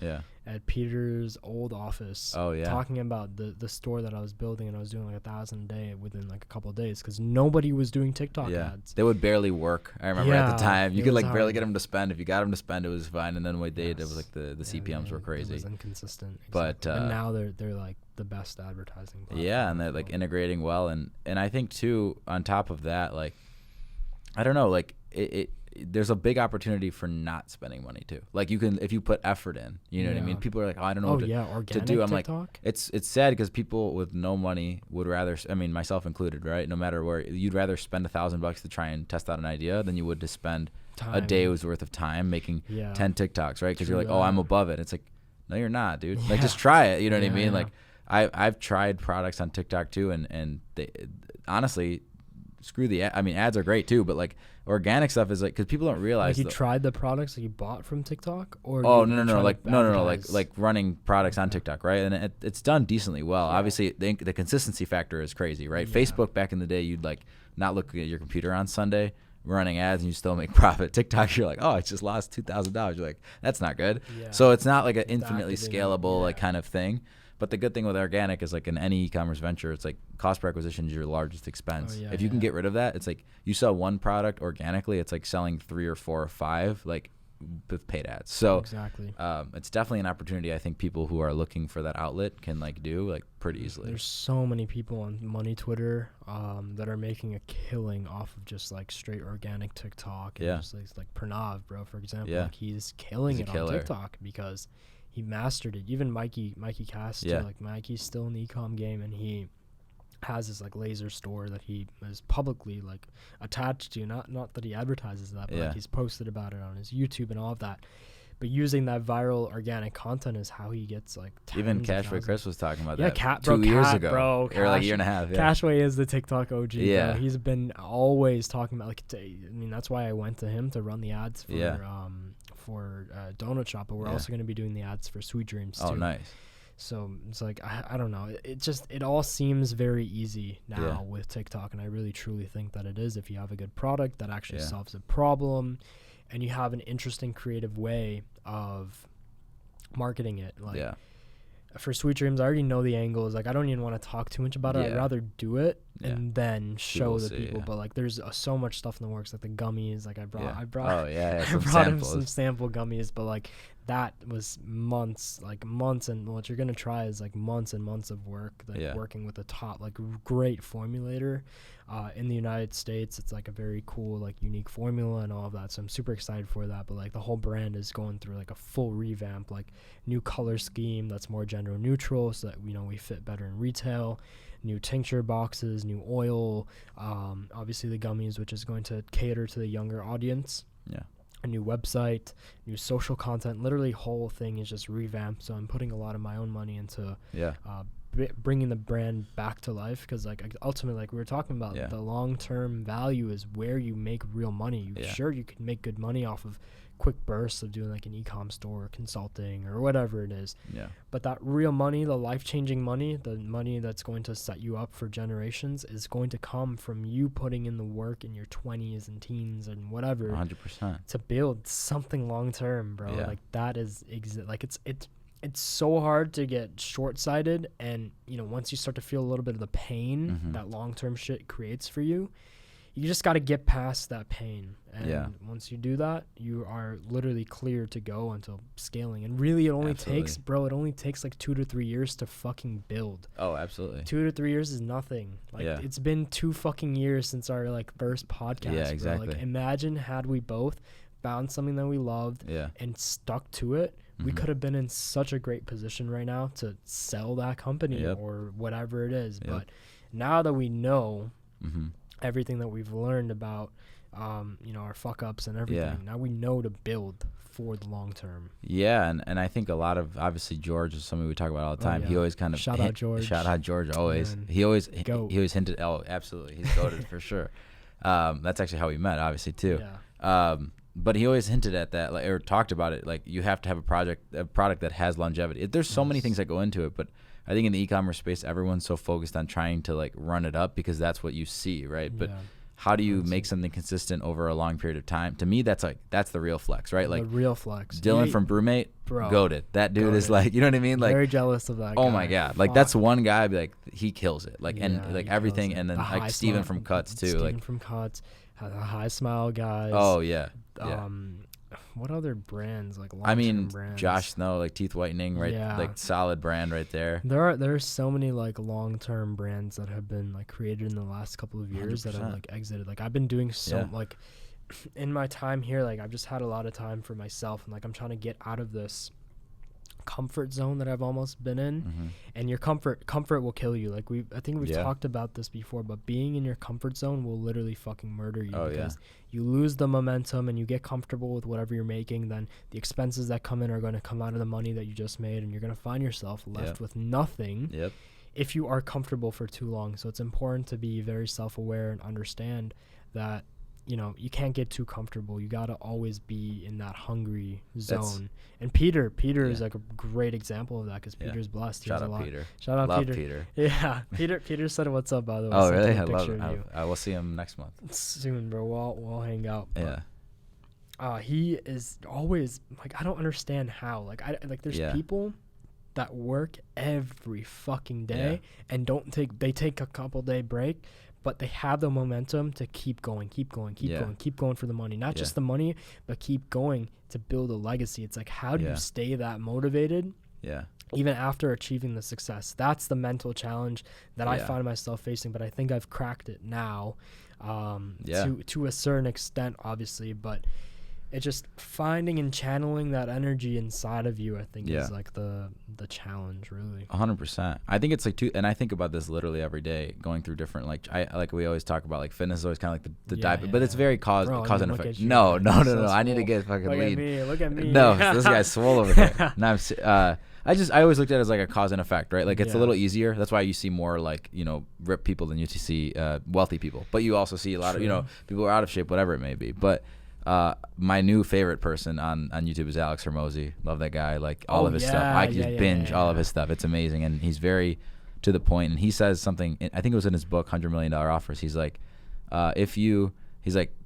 Speaker 2: At Peter's old office. Talking about the store that I was building, and I was doing like 1,000 a day within like a couple of days because nobody was doing TikTok ads.
Speaker 1: They would barely work. I remember at the time you could like barely get them to spend. If you got them to spend, it was fine, and then when they did, it was like the CPMs were crazy. It was
Speaker 2: inconsistent.
Speaker 1: But
Speaker 2: now they're like the best advertising platform.
Speaker 1: And they're like integrating well, and I think too on top of that, like I don't know, like there's a big opportunity for not spending money too. Like you can, if you put effort in, you know what I mean? People are like, oh, I don't know what to do. I'm
Speaker 2: TikTok?
Speaker 1: like, it's sad because people with no money would rather, I mean, myself included, right? No matter where, you'd rather spend $1,000 to try and test out an idea than you would to spend a day's worth of time making 10 TikToks, right? Because you're like, oh, I'm above it. It's like, no, you're not, dude. Like just try it. You know what I mean? Like I've tried products on TikTok too, and they honestly, screw the I mean, ads are great too, but like organic stuff is like, because people don't realize.
Speaker 2: Like you tried the products that you bought from TikTok, or
Speaker 1: like running products on TikTok, right? And it's done decently well. Obviously, the consistency factor is crazy, right? Facebook back in the day, you'd like not look at your computer on Sunday running ads and you still make profit. TikTok, you're like, oh, I just lost $2,000. You're like, that's not good. So it's not like an infinitely scalable like kind of thing. But the good thing with organic is like in any e-commerce venture, it's like cost per acquisition is your largest expense. If you can get rid of that, it's like you sell one product organically, it's like selling 3 or 4 or 5 like with paid ads. So
Speaker 2: exactly.
Speaker 1: It's definitely an opportunity. I think people who are looking for that outlet can like do like pretty easily.
Speaker 2: There's so many people on Money Twitter that are making a killing off of just like straight organic TikTok. And just like Pranav, bro, for example. Like he's killing it on TikTok because he mastered it. Even Mikey Cass, too. Like Mikey's still in the e-com game, and he has this like laser store that he is publicly like attached to. Not that he advertises that, but like he's posted about it on his YouTube and all of that. But using that viral organic content is how he gets like
Speaker 1: even Cashway Chris was talking about that
Speaker 2: bro,
Speaker 1: 2 years ago,
Speaker 2: bro,
Speaker 1: or like a year and a half.
Speaker 2: Cashway is the TikTok OG. Bro. He's been always talking about like. I mean, that's why I went to him to run the ads for Donut Shop, but we're also going to be doing the ads for Sweet Dreams too.
Speaker 1: Oh, nice.
Speaker 2: So it's like I don't know. It all seems very easy now with TikTok, and I really truly think that it is if you have a good product that actually solves a problem, and you have an interesting creative way of marketing it. Like for Sweet Dreams, I already know the angles. Like I don't even want to talk too much about it. I'd rather do it and then show the people. But like there's so much stuff in the works, like the gummies. Like I brought I brought him some sample gummies, but like that was months, and what you're gonna try is like months and months of work, like working with a top like great formulator in the United States. It's like a very cool like unique formula and all of that, so I'm super excited for that. But like the whole brand is going through like a full revamp, like new color scheme that's more gender neutral, so that we fit better in retail, new tincture boxes, new oil, obviously the gummies, which is going to cater to the younger audience, a new website, new social content. Literally whole thing is just revamped, so I'm putting a lot of my own money into bringing the brand back to life, because like ultimately, like we were talking about, the long-term value is where you make real money. Sure, you can make good money off of quick bursts of doing like an e-com store, consulting, or whatever it is, but that real money, the life-changing money, the money that's going to set you up for generations, is going to come from you putting in the work in your 20s and teens and whatever
Speaker 1: 100%
Speaker 2: to build something long-term, bro. Like that is like it's so hard to get short-sighted, and once you start to feel a little bit of the pain that long-term shit creates for you, you just got to get past that pain. And once you do that, you are literally clear to go until scaling. And really, it only takes like 2 to 3 years to fucking build.
Speaker 1: Oh, absolutely.
Speaker 2: 2 to 3 years is nothing. Like it's been 2 fucking years since our like first podcast.
Speaker 1: Yeah, exactly.
Speaker 2: Bro. Like imagine had we both found something that we loved and stuck to it. We could have been in such a great position right now to sell that company or whatever it is. But now that we know everything that we've learned about, our fuck ups and everything, now we know to build for the long term. Yeah,
Speaker 1: and I think a lot of, obviously George is something we talk about all the time. He always kind of
Speaker 2: shout out George
Speaker 1: always.
Speaker 2: Man.
Speaker 1: He always hinted. Oh, absolutely, he's goated for sure. That's actually how we met, obviously too. But he always hinted at that, like, or talked about it, like you have to have a product that has longevity. There's so many things that go into it, but I think in the e-commerce space, everyone's so focused on trying to like run it up because that's what you see, right? But how do you make something consistent over a long period of time? To me, that's the real flex, right? Like
Speaker 2: the real flex.
Speaker 1: Dylan from Brewmate, goated. That dude is like, you know what I mean? Like
Speaker 2: very jealous of that guy.
Speaker 1: Oh my god, like that's one guy. I'd be like, he kills it. Like and like everything, and then like Steven from Cuts too.
Speaker 2: Steven from Cuts, the High Smile guys.
Speaker 1: Oh yeah.
Speaker 2: What other brands like?
Speaker 1: I mean,
Speaker 2: brands?
Speaker 1: Josh Snow, like teeth whitening, right? Like solid brand right there.
Speaker 2: There are so many like long-term brands that have been like created in the last couple of years 100%. That have like exited. Like I've been doing like in my time here, like I've just had a lot of time for myself, and like I'm trying to get out of this comfort zone that I've almost been in. And your comfort will kill you. Like I think we've talked about this before, but being in your comfort zone will literally fucking murder you, because you lose the momentum and you get comfortable with whatever you're making. Then the expenses that come in are going to come out of the money that you just made, and you're going to find yourself left with nothing if you are comfortable for too long. So it's important to be very self-aware and understand that you can't get too comfortable. You got to always be in that hungry zone. And Peter is like a great example of that, because Peter's blessed.
Speaker 1: Shout out Peter.
Speaker 2: Shout out
Speaker 1: Love
Speaker 2: Peter. Yeah, Peter said what's up, by the way.
Speaker 1: Oh, really? I love it. I will see him next month.
Speaker 2: Soon, bro. We'll hang out. He is always like, I don't understand how. Like there's people that work every fucking day and they take a couple day break, but they have the momentum to keep going for the money, not just the money, but keep going to build a legacy. It's like, how do you stay that motivated?
Speaker 1: Yeah.
Speaker 2: Even after achieving the success. That's the mental challenge that I find myself facing, but I think I've cracked it now, to a certain extent, obviously, but it's just finding and channeling that energy inside of you, I think, is like the challenge, really.
Speaker 1: 100%. I think it's like and I think about this literally every day, going through different, like we always talk about, like fitness is always kind of like the dive, but it's very cause and effect. No. I need to get fucking lean.
Speaker 2: Look at me.
Speaker 1: No, this guy's swole over there. No, I always looked at it as like a cause and effect, right? Like it's a little easier. That's why you see more like, ripped people than you see wealthy people. But you also see a lot of, people who are out of shape, whatever it may be. But my new favorite person on YouTube is Alex Hormozi. Love that guy. Like all of his stuff. I can just binge all of his stuff. It's amazing. And he's very to the point. And he says something, I think it was in his book, $100 Million Offers. He's like,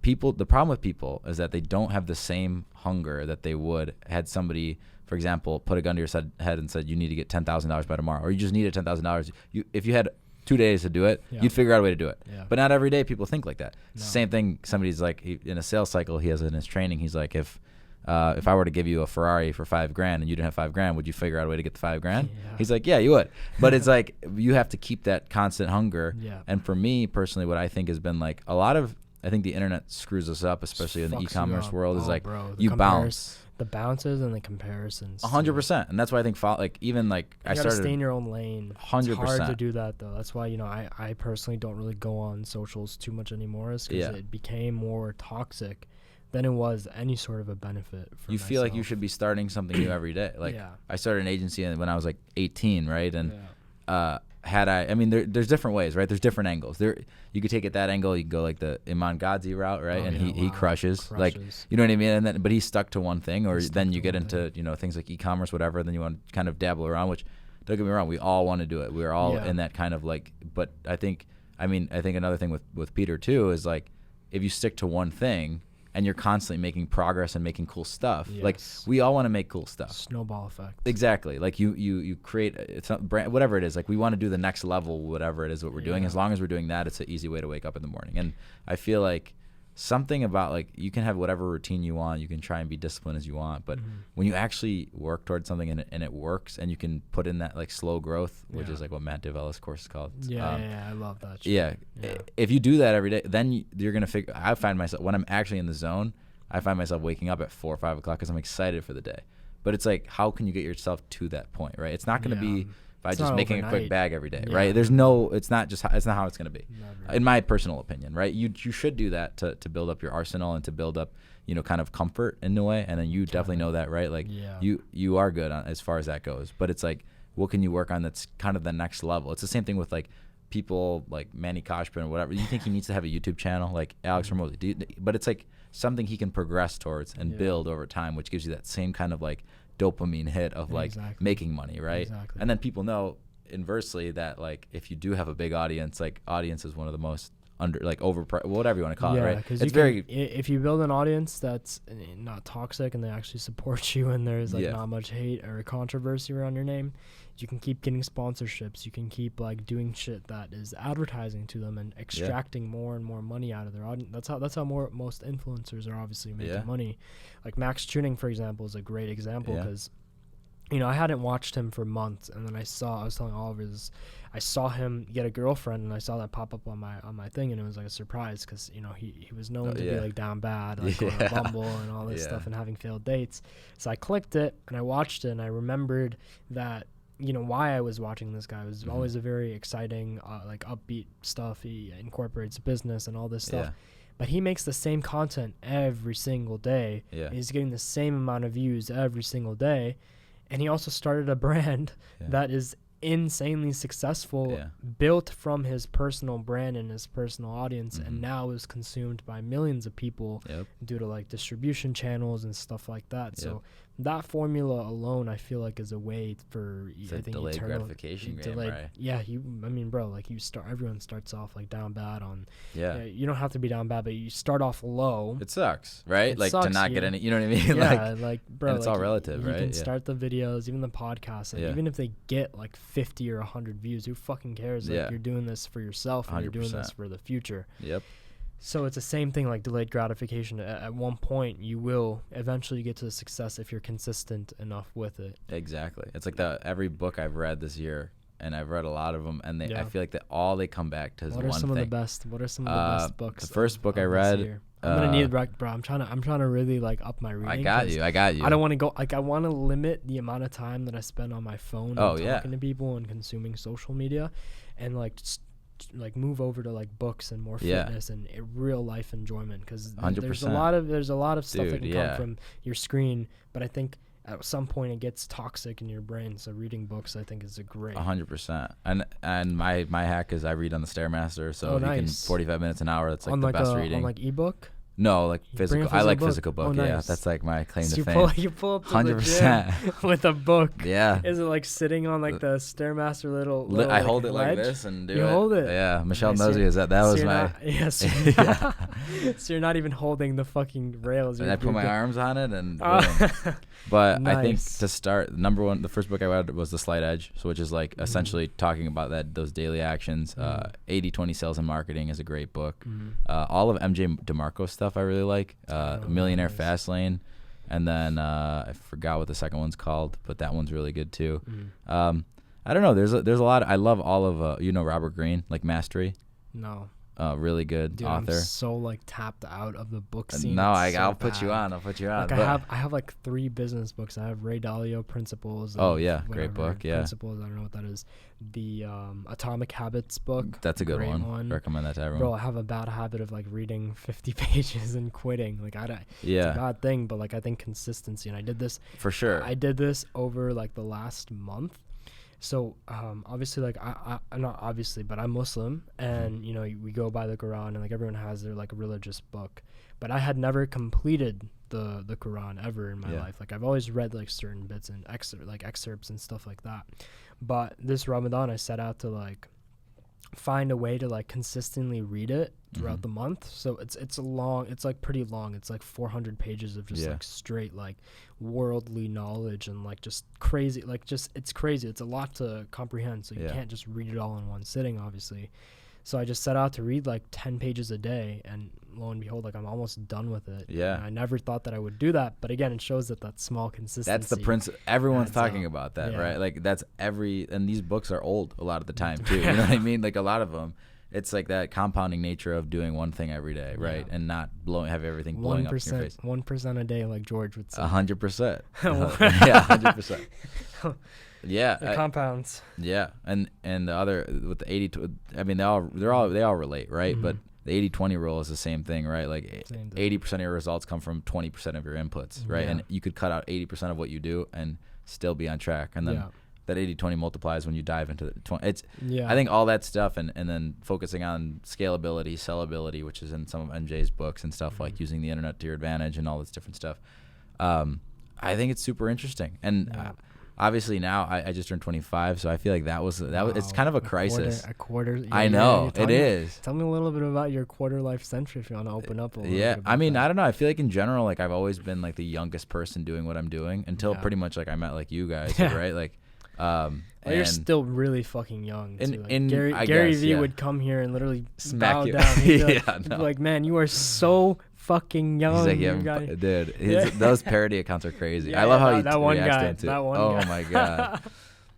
Speaker 1: people, the problem with people is that they don't have the same hunger that they would had somebody, for example, put a gun to your head and said, you need to get $10,000 by tomorrow, or you just needed $10,000. If you had 2 days to do it, you'd figure out a way to do it. But not every day people think like that. No. Same thing. Somebody's like, in a sales cycle he has in his training, he's like, if I were to give you a Ferrari for $5,000 and you didn't have $5,000, would you figure out a way to get the $5,000? Yeah. He's like, yeah, you would. But it's like, you have to keep that constant hunger. Yeah. And for me personally, what I think has been like I think the internet screws us up, especially in the e-commerce world, is like, you bounce.
Speaker 2: The bounces and the comparisons.
Speaker 1: 100%, and that's why I think I started.
Speaker 2: Stay in your own lane.
Speaker 1: 100%.
Speaker 2: It's hard to do that though. That's why I personally don't really go on socials too much anymore, because it became more toxic than it was any sort of a benefit for
Speaker 1: you myself. Feel like you should be starting something new every day. Like I started an agency when I was like 18, right? And there's different ways, right? There's different angles. You could take it that angle. You could go like the Iman Gadzhi route, right? He crushes. Like, you know what I mean? But he's stuck to one thing, or then you get into, things like e-commerce, whatever. Then you want to kind of dabble around, which, don't get me wrong, we all want to do it. We're all in that kind of like, but I think another thing with Peter too is like, if you stick to one thing, and you're constantly making progress and making cool stuff. Yes. Like, we all want to make cool stuff.
Speaker 2: Snowball effect.
Speaker 1: Exactly. Like you create it's not brand, whatever it is. Like, we want to do the next level, whatever it is what we're doing. As long as we're doing that, it's an easy way to wake up in the morning. And I feel like something about, like, you can have whatever routine you want. You can try and be disciplined as you want. But when you actually work towards something and it works, and you can put in that like slow growth, which is like what Matt D'Avella's course is called.
Speaker 2: I love that shit.
Speaker 1: Yeah. If you do that every day, then you're going to figure, I find myself, when I'm actually in the zone, I find myself waking up at 4 or 5 o'clock because I'm excited for the day. But it's like, how can you get yourself to that point, right? It's not going to be by just making a quick bag every day, right? There's it's not how it's going to be. Never. In my personal opinion, right? You should do that to build up your arsenal and to build up, kind of comfort in a way. And then you definitely know that, right? Like, you are good as far as that goes. But it's like, what can you work on that's kind of the next level? It's the same thing with like people like Manny Koshpin or whatever. You think he needs to have a YouTube channel like Alex Hormozi? But it's like something he can progress towards and build over time, which gives you that same kind of like dopamine hit of like making money, right? Exactly. And then people know inversely that like, if you do have a big audience, like, audience is one of the most whatever you want to call it, right?
Speaker 2: If you build an audience that's not toxic and they actually support you, and there's like not much hate or controversy around your name, you can keep getting sponsorships. You can keep like doing shit that is advertising to them and extracting more and more money out of their audience. That's how most influencers are obviously making money. Like Max Tuning, for example, is a great example, because I hadn't watched him for months, and then I was telling Oliver this, I saw him get a girlfriend, and I saw that pop up on my thing, and it was like a surprise, because he was known to be like down bad, like going to Bumble and all this stuff and having failed dates. So I clicked it and I watched it, and I remembered that why I was watching this guy. It was always a very exciting, like upbeat stuff. He incorporates business and all this stuff. But he makes the same content every single day. He's getting the same amount of views every single day. And he also started a brand that is insanely successful, built from his personal brand and his personal audience, and now is consumed by millions of people due to like distribution channels and stuff like that. So that formula alone, I feel like, is a way for
Speaker 1: It's
Speaker 2: I
Speaker 1: a
Speaker 2: think
Speaker 1: delayed
Speaker 2: eternal
Speaker 1: gratification game,
Speaker 2: delayed.
Speaker 1: right?
Speaker 2: Yeah, I mean, bro, like everyone starts off like down bad on.
Speaker 1: Yeah.
Speaker 2: You don't have to be down bad, but you start off low.
Speaker 1: It sucks, right?
Speaker 2: It
Speaker 1: Like to
Speaker 2: sucks,
Speaker 1: not get
Speaker 2: yeah.
Speaker 1: any, you know what I mean?
Speaker 2: Yeah, like bro,
Speaker 1: and it's
Speaker 2: like
Speaker 1: all relative,
Speaker 2: you
Speaker 1: right?
Speaker 2: can
Speaker 1: Yeah.
Speaker 2: start the videos, even the podcast, and
Speaker 1: Yeah.
Speaker 2: even if they get like 50 or 100 views, who fucking cares? Like
Speaker 1: Yeah.
Speaker 2: you're doing this for yourself, and you're doing
Speaker 1: 100%.
Speaker 2: this for the future.
Speaker 1: Yep.
Speaker 2: So it's the same thing like delayed gratification. At one point, you will eventually get to the success if you're consistent enough with it.
Speaker 1: Exactly. It's like every book I've read this year, and I've read a lot of them, and I
Speaker 2: Yeah.
Speaker 1: feel like they come back to
Speaker 2: What
Speaker 1: one
Speaker 2: are some
Speaker 1: thing.
Speaker 2: of the best? What are some of the best books?
Speaker 1: The first book I
Speaker 2: of this
Speaker 1: read.
Speaker 2: year? I'm gonna need bro. I'm trying to really like up my reading.
Speaker 1: I got you.
Speaker 2: I don't want to go like I want to limit the amount of time that I spend on my phone and
Speaker 1: yeah.
Speaker 2: talking to people and consuming social media, and like like move over to like books and more
Speaker 1: Yeah.
Speaker 2: fitness and real life enjoyment, because
Speaker 1: 100%.
Speaker 2: there's a lot of stuff that
Speaker 1: Dude,
Speaker 2: can
Speaker 1: yeah.
Speaker 2: come from your screen, but I think at some point it gets toxic in your brain. So reading books, I think, is a great.
Speaker 1: 100%. And my hack is I read on the Stairmaster, so you can
Speaker 2: nice.
Speaker 1: 45 minutes an hour. That's like
Speaker 2: on
Speaker 1: the
Speaker 2: like
Speaker 1: best reading.
Speaker 2: on like ebook.
Speaker 1: No, like
Speaker 2: You bring a
Speaker 1: physical. I like
Speaker 2: book?
Speaker 1: physical book.
Speaker 2: Oh,
Speaker 1: Yeah,
Speaker 2: nice.
Speaker 1: that's like my claim
Speaker 2: So
Speaker 1: to
Speaker 2: you
Speaker 1: fame.
Speaker 2: you pull up to the
Speaker 1: 100%.
Speaker 2: gym with a book.
Speaker 1: Yeah.
Speaker 2: Is it like sitting on like the Stairmaster little
Speaker 1: I
Speaker 2: like,
Speaker 1: hold it like
Speaker 2: ledge?
Speaker 1: this and do
Speaker 2: You
Speaker 1: it.
Speaker 2: hold it?
Speaker 1: Yeah, Michelle
Speaker 2: Nice.
Speaker 1: knows me. That
Speaker 2: So
Speaker 1: was
Speaker 2: you're
Speaker 1: my.
Speaker 2: not- yes.
Speaker 1: Yeah.
Speaker 2: So you're not even holding the fucking rails.
Speaker 1: And I put my arms on it and.
Speaker 2: Ah.
Speaker 1: boom. But I think
Speaker 2: Nice.
Speaker 1: to start, the first book I read was The Slight Edge, so which is like essentially talking about those daily actions. 80/20 Sales and Marketing is a great book. All of MJ DeMarco's stuff I really like. Millionaire
Speaker 2: nice.
Speaker 1: Fastlane, and then I forgot what the second one's called, but that one's really good too. I don't know. There's a lot. I love all of Robert Greene, like Mastery.
Speaker 2: No.
Speaker 1: Really good
Speaker 2: Dude,
Speaker 1: author.
Speaker 2: I'm so like tapped out of the book scene.
Speaker 1: No,
Speaker 2: It's so
Speaker 1: I'll put you
Speaker 2: bad.
Speaker 1: on. I'll put you on.
Speaker 2: Like
Speaker 1: But-
Speaker 2: I have like 3 business books. I have Ray Dalio Principles.
Speaker 1: Oh,
Speaker 2: of
Speaker 1: yeah, great
Speaker 2: whatever,
Speaker 1: book, yeah.
Speaker 2: Principles. I don't know what that is. The Atomic Habits book.
Speaker 1: That's a good
Speaker 2: great
Speaker 1: one. Recommend that to everyone.
Speaker 2: Bro, I have a bad habit of like reading 50 pages and quitting. Like it's a
Speaker 1: Yeah,
Speaker 2: bad thing, but like I think consistency. And I did this.
Speaker 1: for sure.
Speaker 2: I did this over like the last month. So obviously, like I'm not obviously, but I'm Muslim, and we go by the Quran, and like everyone has their like religious book. But I had never completed the Quran ever in my
Speaker 1: Yeah.
Speaker 2: life. Like I've always read like certain bits and excerpts and stuff like that. But this Ramadan, I set out to like find a way to like consistently read it throughout the month. So it's like pretty long. It's like 400 pages of just like straight like worldly knowledge and like just crazy, like just it's crazy. It's a lot to comprehend, so you can't just read it all in one sitting, obviously. So I just set out to read like 10 pages a day, and lo and behold, like I'm almost done with it.
Speaker 1: Yeah.
Speaker 2: And I never thought that I would do that, but again, it shows that small consistency.
Speaker 1: That's the principle. Everyone's
Speaker 2: adds
Speaker 1: talking
Speaker 2: up.
Speaker 1: about that,
Speaker 2: Yeah.
Speaker 1: right? Like that's and these books are old a lot of the time too. You know what I mean? Like a lot of them, it's like that compounding nature of doing one thing every day, right?
Speaker 2: Yeah.
Speaker 1: And not have everything blowing up in your face.
Speaker 2: 1% a day, like George would say.
Speaker 1: 100%. Yeah, 100%. Yeah,
Speaker 2: It compounds.
Speaker 1: yeah, and the other with the 80, I mean they all relate, right? But the 80/20 rule is the same thing, right? Like
Speaker 2: Same thing.
Speaker 1: 80% of your results come from 20% of your inputs, right?
Speaker 2: Yeah.
Speaker 1: And you could cut out 80% of what you do and still be on track, and then that 80/20 multiplies when you dive into the 20. It's I think all that stuff, and then focusing on scalability, sellability, which is in some of MJ's books and stuff, like using the internet to your advantage and all this different stuff. I think it's super interesting, and obviously now I just turned 25, so I feel like that was it's kind of a crisis.
Speaker 2: A quarter.
Speaker 1: I know it is.
Speaker 2: Tell me a little bit about your quarter life century if you want to open up a little.
Speaker 1: Yeah,
Speaker 2: bit
Speaker 1: I
Speaker 2: about
Speaker 1: mean,
Speaker 2: that.
Speaker 1: I don't know. I feel like in general, like I've always been like the youngest person doing what I'm doing until
Speaker 2: Yeah.
Speaker 1: pretty much like I met like you guys,
Speaker 2: Yeah.
Speaker 1: right? Like,
Speaker 2: Well, you're
Speaker 1: and
Speaker 2: still really fucking young. Too. Like
Speaker 1: in- I
Speaker 2: Gary
Speaker 1: guess,
Speaker 2: V
Speaker 1: yeah.
Speaker 2: would come here and literally
Speaker 1: Smack
Speaker 2: bow
Speaker 1: you.
Speaker 2: down. He'd be
Speaker 1: Yeah,
Speaker 2: like,
Speaker 1: no.
Speaker 2: like, man, you are so fucking young.
Speaker 1: he's like,
Speaker 2: you
Speaker 1: yeah,
Speaker 2: guy."
Speaker 1: dude,
Speaker 2: Yeah.
Speaker 1: those parody accounts are crazy.
Speaker 2: Yeah,
Speaker 1: I love
Speaker 2: yeah,
Speaker 1: how he
Speaker 2: that one
Speaker 1: reacts
Speaker 2: guy,
Speaker 1: to it too.
Speaker 2: that one
Speaker 1: Oh
Speaker 2: guy.
Speaker 1: my god.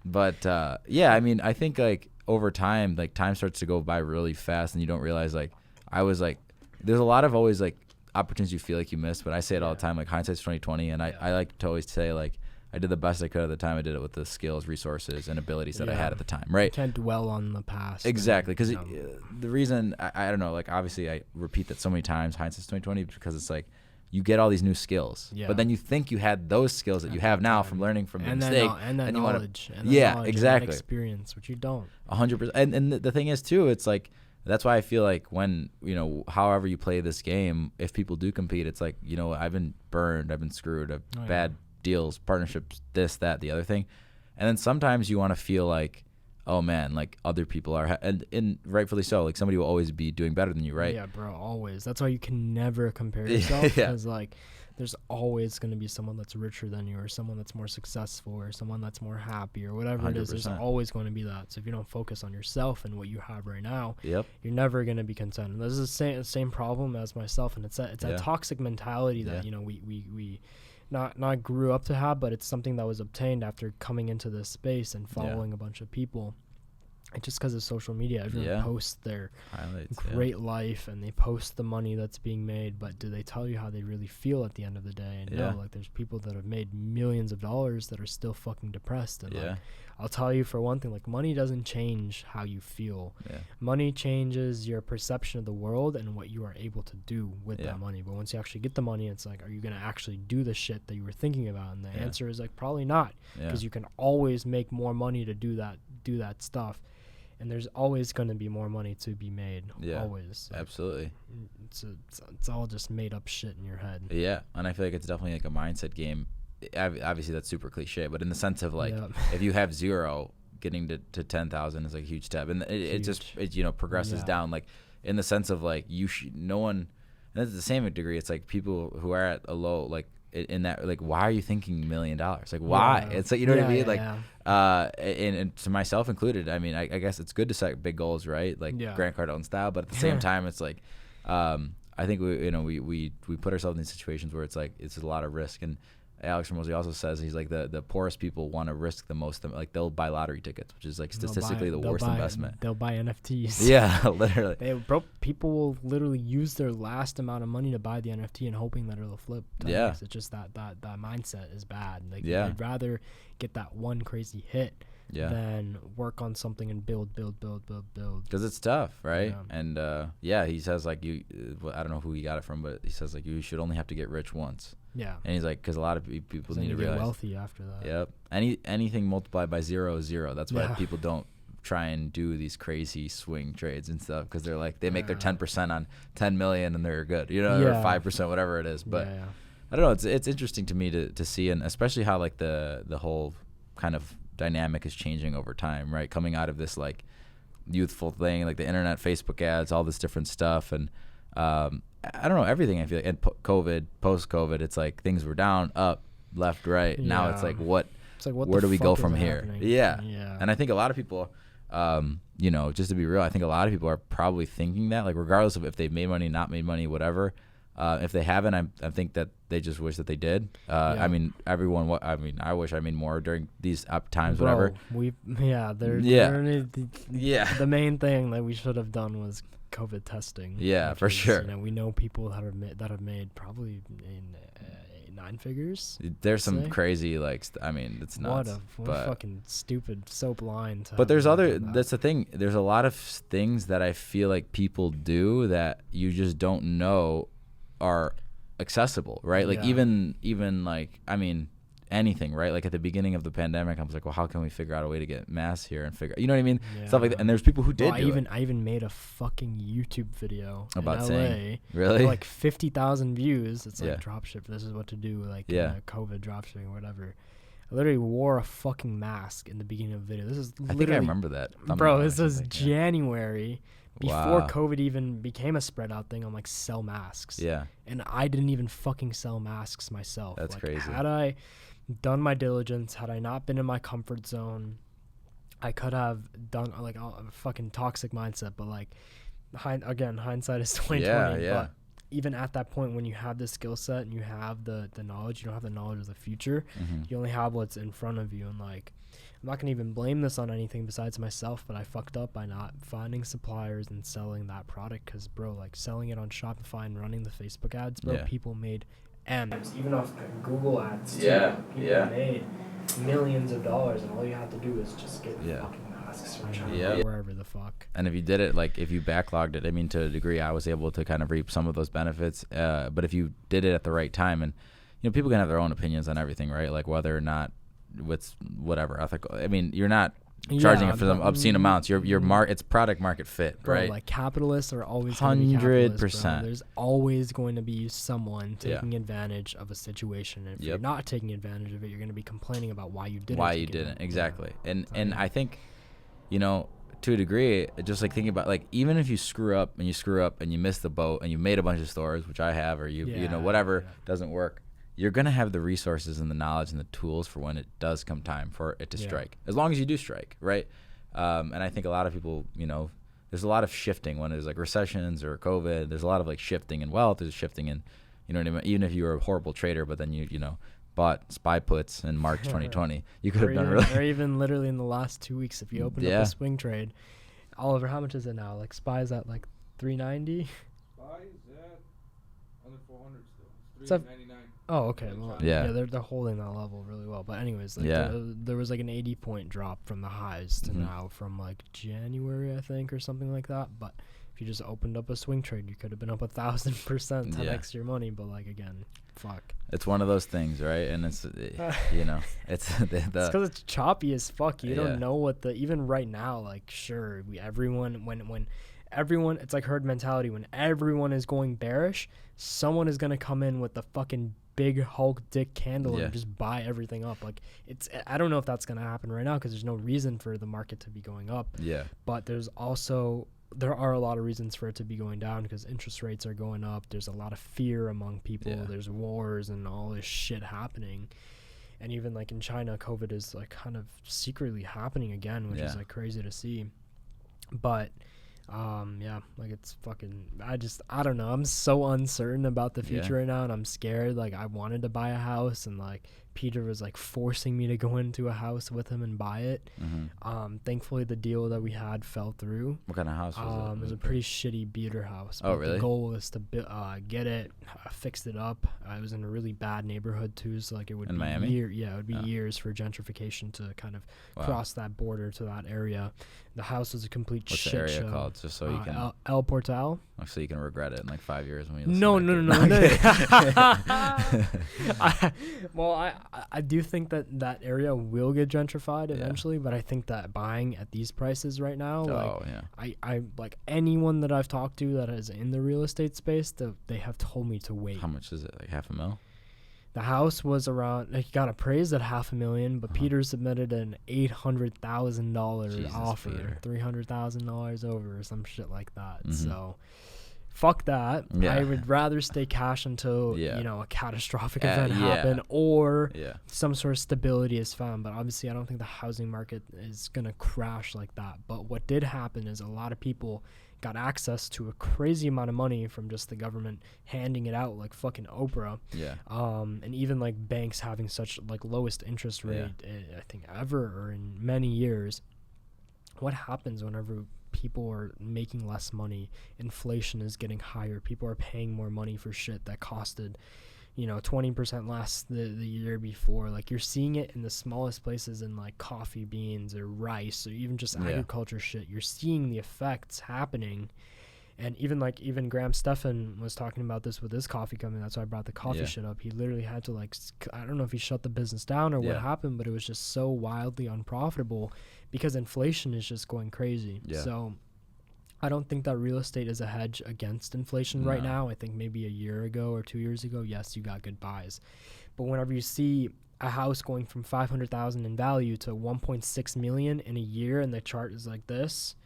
Speaker 1: But yeah, I mean, I think like over time, like time starts to go by really fast, and you don't realize like I was like, there's a lot of always like opportunities you feel like you missed, but I say it all the time, like hindsight's 20/20, and I like to always say like I did the best I could at the time. I did it with the skills, resources, and abilities that I had at the time,
Speaker 2: You
Speaker 1: right?
Speaker 2: can't dwell on the past.
Speaker 1: Exactly, because
Speaker 2: and,
Speaker 1: the reason I don't know, like obviously I repeat that so many times, hindsight's 20/20, because it's like you get all these new skills,
Speaker 2: Yeah.
Speaker 1: but then you think you had those skills that you have now from learning from your
Speaker 2: and that
Speaker 1: mistake,
Speaker 2: and that
Speaker 1: and you wanna-
Speaker 2: knowledge. And that
Speaker 1: Yeah,
Speaker 2: knowledge and that
Speaker 1: exactly.
Speaker 2: experience, which you don't.
Speaker 1: 100%. And the thing is too, it's like that's why I feel like when however you play this game, if people do compete, it's like I've been burned, I've been screwed,
Speaker 2: Oh, yeah.
Speaker 1: bad deals, partnerships, this, that, the other thing. And then sometimes you want to feel like, oh man, like other people are, and rightfully so. Like somebody will always be doing better than you, right?
Speaker 2: Yeah, bro, always. That's why you can never compare yourself, because like there's always going to be someone that's richer than you, or someone that's more successful, or someone that's more happy, or whatever 100%. It is. There's always going to be that. So if you don't focus on yourself and what you have right now, you're never going to be content. And this is the same problem as myself, and it's that toxic mentality that you know we not grew up to have, but it's something that was obtained after coming into this space and following a bunch of people. And just because of social media, everyone posts their highlights, great life, and they post the money that's being made, but do they tell you how they really feel at the end of the day? And no, like there's people that have made millions of dollars that are still fucking depressed. And like, I'll tell you for one thing, like money doesn't change how you feel. Money changes your perception of the world and what you are able to do with that money. But once you actually get the money, it's like, are you going to actually do the shit that you were thinking about? And the answer is like, probably not, because you can always make more money to do that stuff. And there's always going to be more money to be made. Always. Like,
Speaker 1: absolutely.
Speaker 2: It's all just made up shit in your head.
Speaker 1: Yeah, and I feel like it's definitely like a mindset game. Obviously, that's super cliche, but in the sense of like, if you have 0, getting to 10,000 is like a huge step, and it just you know progresses down. Like in the sense of like no one, and to the same degree, it's like people who are at a low like. In that, like, why are you thinking $1 million? Like, why? It's like, you know what I mean? Like, and to myself included, I mean, I guess it's good to set big goals, right? Like Grant Cardone style, but at the same time, it's like, I think we put ourselves in these situations where it's like, it's a lot of risk. And Alex Ramosi also says, he's like, the poorest people want to risk the most. Like, they'll buy lottery tickets, which is like statistically the worst investment.
Speaker 2: They'll buy NFTs.
Speaker 1: Yeah, literally.
Speaker 2: People will literally use their last amount of money to buy the NFT and hoping that it'll flip. It's just that mindset is bad. Like, they'd rather get that one crazy hit than work on something and build.
Speaker 1: Because it's tough, right? And he says like I don't know who he got it from, but he says like you should only have to get rich once. Yeah. And he's like, because a lot of people need to realize.
Speaker 2: Get wealthy after that.
Speaker 1: Yep. Anything multiplied by 0 is 0. That's why people don't try and do these crazy swing trades and stuff, because they're like, they make their 10% on 10 million and they're good, you know, or 5%, whatever it is. But I don't know. It's interesting to me to see, and especially how like the whole kind of dynamic is changing over time, right? Coming out of this like youthful thing, like the internet, Facebook ads, all this different stuff, and I don't know, everything. I feel like, and post-COVID, it's like things were down, up, left, right. Now it's like what where do we go from here? Yeah. And I think a lot of people, you know, just to be real, I think a lot of people are probably thinking that, like, regardless of if they've made money, not made money, whatever. If they haven't, I think that they just wish that they did. I mean, everyone. I wish I made more during these up times, whatever.
Speaker 2: The main thing that we should have done was COVID testing.
Speaker 1: Yeah, for sure.
Speaker 2: You know, we know people that have made probably in 9 figures.
Speaker 1: There's some crazy, like, I mean, it's nuts.
Speaker 2: What a fucking stupid, so blind.
Speaker 1: But there's that's the thing. There's a lot of things that I feel like people do that you just don't know are accessible, right? Like even like, I mean, anything, right? Like at the beginning of the pandemic, I was like, well, how can we figure out a way to get masks here and figure, you know what I mean? Stuff like that. And there's people who did. I even made a fucking YouTube video about
Speaker 2: in LA,
Speaker 1: saying, really,
Speaker 2: like 50,000 views. It's like dropship. This is what to do, like COVID dropshipping or whatever. I literally wore a fucking mask in the beginning of the video. This is literally, I think I remember that, bro. This was January. Before COVID even became a spread out thing, I'm like, sell masks. Yeah. And I didn't even fucking sell masks myself.
Speaker 1: That's like, crazy.
Speaker 2: Had I done my diligence, had I not been in my comfort zone, I could have done, like, a fucking toxic mindset. But like, hindsight is 2020. Yeah. But even at that point, when you have the skill set and you have the knowledge, you don't have the knowledge of the future. Mm-hmm. You only have what's in front of you. And like, I'm not gonna even blame this on anything besides myself, but I fucked up by not finding suppliers and selling that product. Because, bro, like, selling it on Shopify and running the Facebook ads, bro, people made M's, even off Google ads too. People made millions of dollars, and all you have to do is just get fucking masks from China, wherever the fuck.
Speaker 1: And if you did it, like, if you backlogged it, I mean, to a degree, I was able to kind of reap some of those benefits. But if you did it at the right time, and, you know, people can have their own opinions on everything, right? Like, whether or not with whatever ethical, I mean, you're not charging it for some obscene amounts. It's product market fit,
Speaker 2: bro,
Speaker 1: right?
Speaker 2: Like capitalists are always 100%. There's always going to be someone taking advantage of a situation. And if you're not taking advantage of it, you're going to be complaining about why you didn't.
Speaker 1: Exactly. And I think, to a degree, just like thinking about, like, even if you screw up and you miss the boat and you made a bunch of stores, which I have, or whatever doesn't work, you're going to have the resources and the knowledge and the tools for when it does come time for it to strike, as long as you do strike, right? And I think a lot of people, there's a lot of shifting when there's like recessions or COVID. There's a lot of like shifting in wealth. There's shifting in, what I mean? Even if you were a horrible trader, but then you bought SPY puts in March 2020, you could have done really.
Speaker 2: Or even literally in the last 2 weeks, if you opened up a swing trade, Oliver, how much is it now? Like SPY's at like 390.
Speaker 4: SPY's at under 400 still. It's 399.
Speaker 2: Oh, okay. Well, they're holding that level really well. But anyways, there was like an 80-point drop from the highs to now from like January, I think, or something like that. But if you just opened up a swing trade, you could have been up 1,000%, 10x your money. But like, again, fuck.
Speaker 1: It's one of those things, right? And it's it's
Speaker 2: because it's choppy as fuck. You don't know what even right now. Like, sure, when everyone, it's like herd mentality. When everyone is going bearish, someone is gonna come in with the fucking big Hulk dick candle and just buy everything up. Like, I don't know if that's gonna happen right now because there's no reason for the market to be going up. Yeah. But there are a lot of reasons for it to be going down because interest rates are going up. There's a lot of fear among people. Yeah. There's wars and all this shit happening. And even like in China, COVID is like kind of secretly happening again, which is like crazy to see. But like it's fucking, I don't know. I'm so uncertain about the future right now, and I'm scared. Like, I wanted to buy a house, and like Peter was like forcing me to go into a house with him and buy it. Thankfully the deal that we had fell through.
Speaker 1: What kind of house was it?
Speaker 2: It was a pretty shitty beater house.
Speaker 1: Oh, really?
Speaker 2: The goal was to get it, fixed it up. I was in a really bad neighborhood too, so like it would be
Speaker 1: Miami?
Speaker 2: it would be years for gentrification to kind of cross that border to that area. The house was a complete shit show.
Speaker 1: What's the area called? Just so you can
Speaker 2: El Portal.
Speaker 1: So you can regret it in like 5 years when you
Speaker 2: No.
Speaker 1: Well,
Speaker 2: I do think that area will get gentrified eventually, but I think that buying at these prices right now, I like anyone that I've talked to that is in the real estate space, they have told me to wait.
Speaker 1: How much is it? Like $500,000?
Speaker 2: The house was around, like, got appraised at $500,000, but Peter submitted an $800,000 offer, $300,000 over or some shit like that. So fuck that. I would rather stay cash until a catastrophic event happen or some sort of stability is found. But obviously I don't think the housing market is gonna crash like that. But what did happen is a lot of people got access to a crazy amount of money from just the government handing it out like fucking Oprah. And even like banks having such like lowest interest rate I think ever or in many years. What happens whenever people are making less money? Inflation is getting higher. People are paying more money for shit that costed 20% less the year before. Like, you're seeing it in the smallest places, in like coffee beans or rice or even just agriculture shit. You're seeing the effects happening. And even Graham Stephan was talking about this with his coffee company. That's why I brought the coffee shit up. He literally had to, like, I don't know if he shut the business down or what happened, but it was just so wildly unprofitable because inflation is just going crazy. So I don't think that real estate is a hedge against inflation right now. I think maybe a year ago or 2 years ago, yes, you got good buys. But whenever you see a house going from $500,000 in value to $1.6 million in a year and the chart is like this,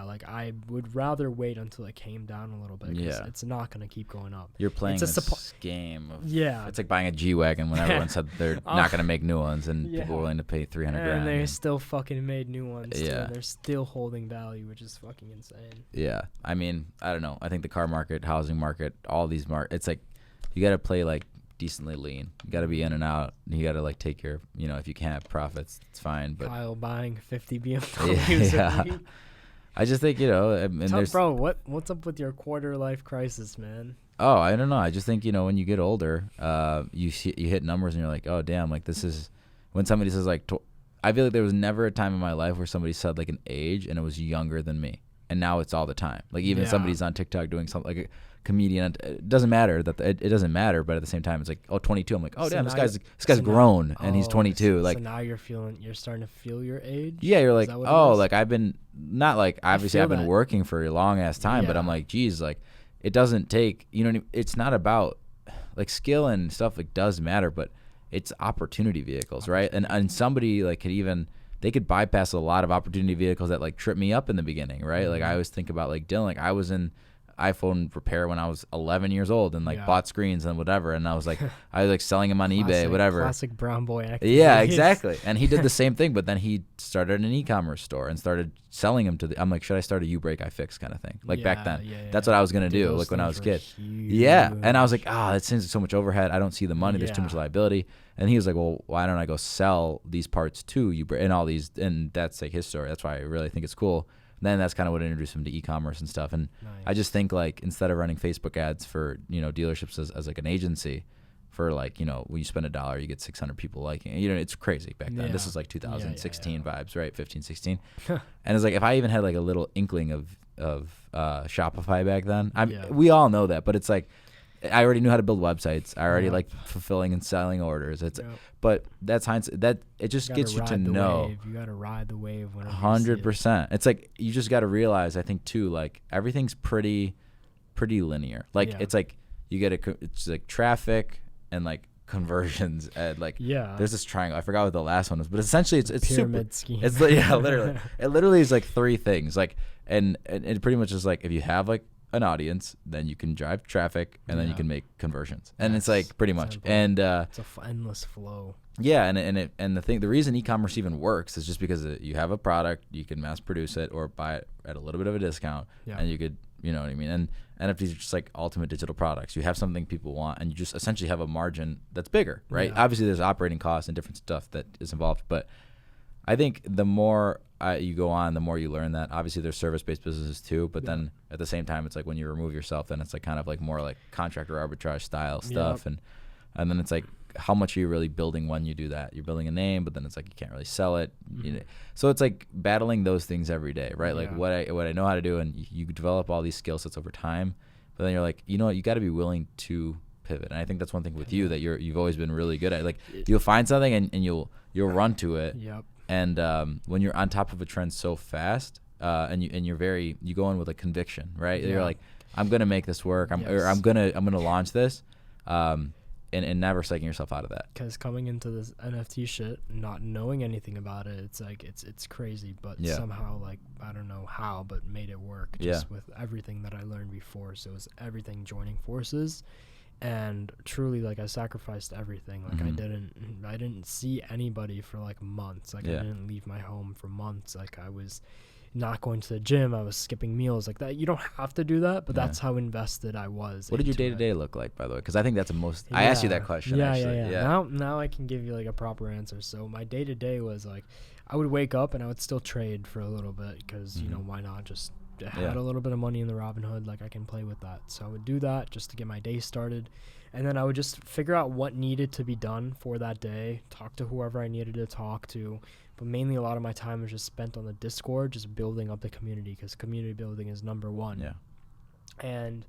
Speaker 2: like, I would rather wait until it came down a little bit because it's not going to keep going up.
Speaker 1: You're playing this game of, it's like buying a G-Wagon when everyone said they're not going to make new ones and people were willing to pay $300,000.
Speaker 2: And they still fucking made new ones too, and they're still holding value, which is fucking insane.
Speaker 1: I mean, I don't know. I think the car market, housing market, all these it's like you got to play like decently lean. You got to be in and out. You got to like take your, if you can't have profits, it's fine. But
Speaker 2: Kyle buying 50 BMWs.
Speaker 1: I just think, and
Speaker 2: bro, what's up with your quarter life crisis, man?
Speaker 1: Oh, I don't know. I just think, when you get older, you hit numbers and you're like, oh damn, like this is when somebody says like, I feel like there was never a time in my life where somebody said like an age and it was younger than me. and now it's all the time. Like even somebody's on TikTok doing something, like a comedian, it doesn't matter that it doesn't matter, but at the same time it's like, oh, 22. I'm like, oh, damn, this guy's grown and he's 22. Like,
Speaker 2: so now you're starting to feel your age.
Speaker 1: Yeah, you're like, oh, like I've been not like obviously I've been working for a long ass time, but I'm like, geez, like it doesn't take, you know, it's not about like skill and stuff, like does matter, but it's opportunity vehicles, right? And somebody like they could bypass a lot of opportunity vehicles that like trip me up in the beginning, right? Like I always think about like Dylan, like I was in iPhone repair when I was 11 years old and like bought screens and whatever, and I was like selling them on eBay, whatever.
Speaker 2: Classic brown boy activity.
Speaker 1: Yeah, exactly. And he did the same thing, but then he started an e-commerce store and started selling them to I'm like, should I start a U-Break I fix kind of thing? Like back then. That's what I was gonna do, like when I was a kid.
Speaker 2: Huge.
Speaker 1: Yeah. And I was like, that seems like so much overhead. I don't see the money. There's too much liability. And he was like, well, why don't I go sell these parts to U-Break and all these, and that's like his story. That's why I really think it's cool. Then that's kind of what introduced him to e-commerce and stuff. And I just think like instead of running Facebook ads for, you know, dealerships as like an agency for like, you know, when you spend $1, you get 600 people liking it. You know, it's crazy back then. This is like 2016 vibes, right? 15, 16. And it's like if I even had like a little inkling of Shopify back then, we all know that, but it's like I already knew how to build websites. I already like fulfilling and selling orders. But that's hindsight. That it just gets you to know.
Speaker 2: You gotta ride the wave.
Speaker 1: 100%. It's like you just got to realize. I think too, like everything's pretty linear. Like it's like you get it's like traffic and like conversions and like there's this triangle. I forgot what the last one was, but essentially it's
Speaker 2: pyramid
Speaker 1: super
Speaker 2: scheme.
Speaker 1: It's literally it literally is like three things. Like and it pretty much is like if you have like an audience, then you can drive traffic and then you can make conversions, and it's like pretty much simple. And
Speaker 2: it's a endless flow.
Speaker 1: The reason e-commerce even works is just because you have a product, you can mass produce it or buy it at a little bit of a discount, and you could, you know what I mean. And NFTs are just like ultimate digital products. You have something people want, and you just essentially have a margin that's bigger, right? Obviously there's operating costs and different stuff that is involved, but I think the more you go on, the more you learn that. Obviously, there's service-based businesses too, but then at the same time, it's like when you remove yourself, then it's like kind of like more like contractor arbitrage style stuff, and then it's like how much are you really building when you do that? You're building a name, but then it's like you can't really sell it. You know? So it's like battling those things every day, right? Like what I know how to do, and you develop all these skill sets over time, but then you're like, you know what, you got to be willing to pivot. And I think that's one thing with you that you've always been really good at. Like you'll find something and you'll run to it. And when you're on top of a trend so fast, and you go in with a conviction, right? You're like, I'm gonna make this work. I'm gonna launch this, and never psyching yourself out of that.
Speaker 2: Because coming into this NFT shit, not knowing anything about it, it's like it's crazy. But somehow, like I don't know how, but made it work. Just with everything that I learned before. So it was everything joining forces. And truly, like I sacrificed everything. Like I didn't see anybody for like months. Like I didn't leave my home for months. Like I was not going to the gym. I was skipping meals like that. You don't have to do that, but that's how invested I was.
Speaker 1: What did your day-to-day look like, by the way? Because I think that's I asked you that question.
Speaker 2: Now I can give you like a proper answer. So my day-to-day was like I would wake up and I would still trade for a little bit because you know, why not just had a little bit of money in the Robinhood, like I can play with that. So I would do that just to get my day started, and then I would just figure out what needed to be done for that day, talk to whoever I needed to talk to, but mainly a lot of my time was just spent on the Discord, just building up the community, because community building is number one. And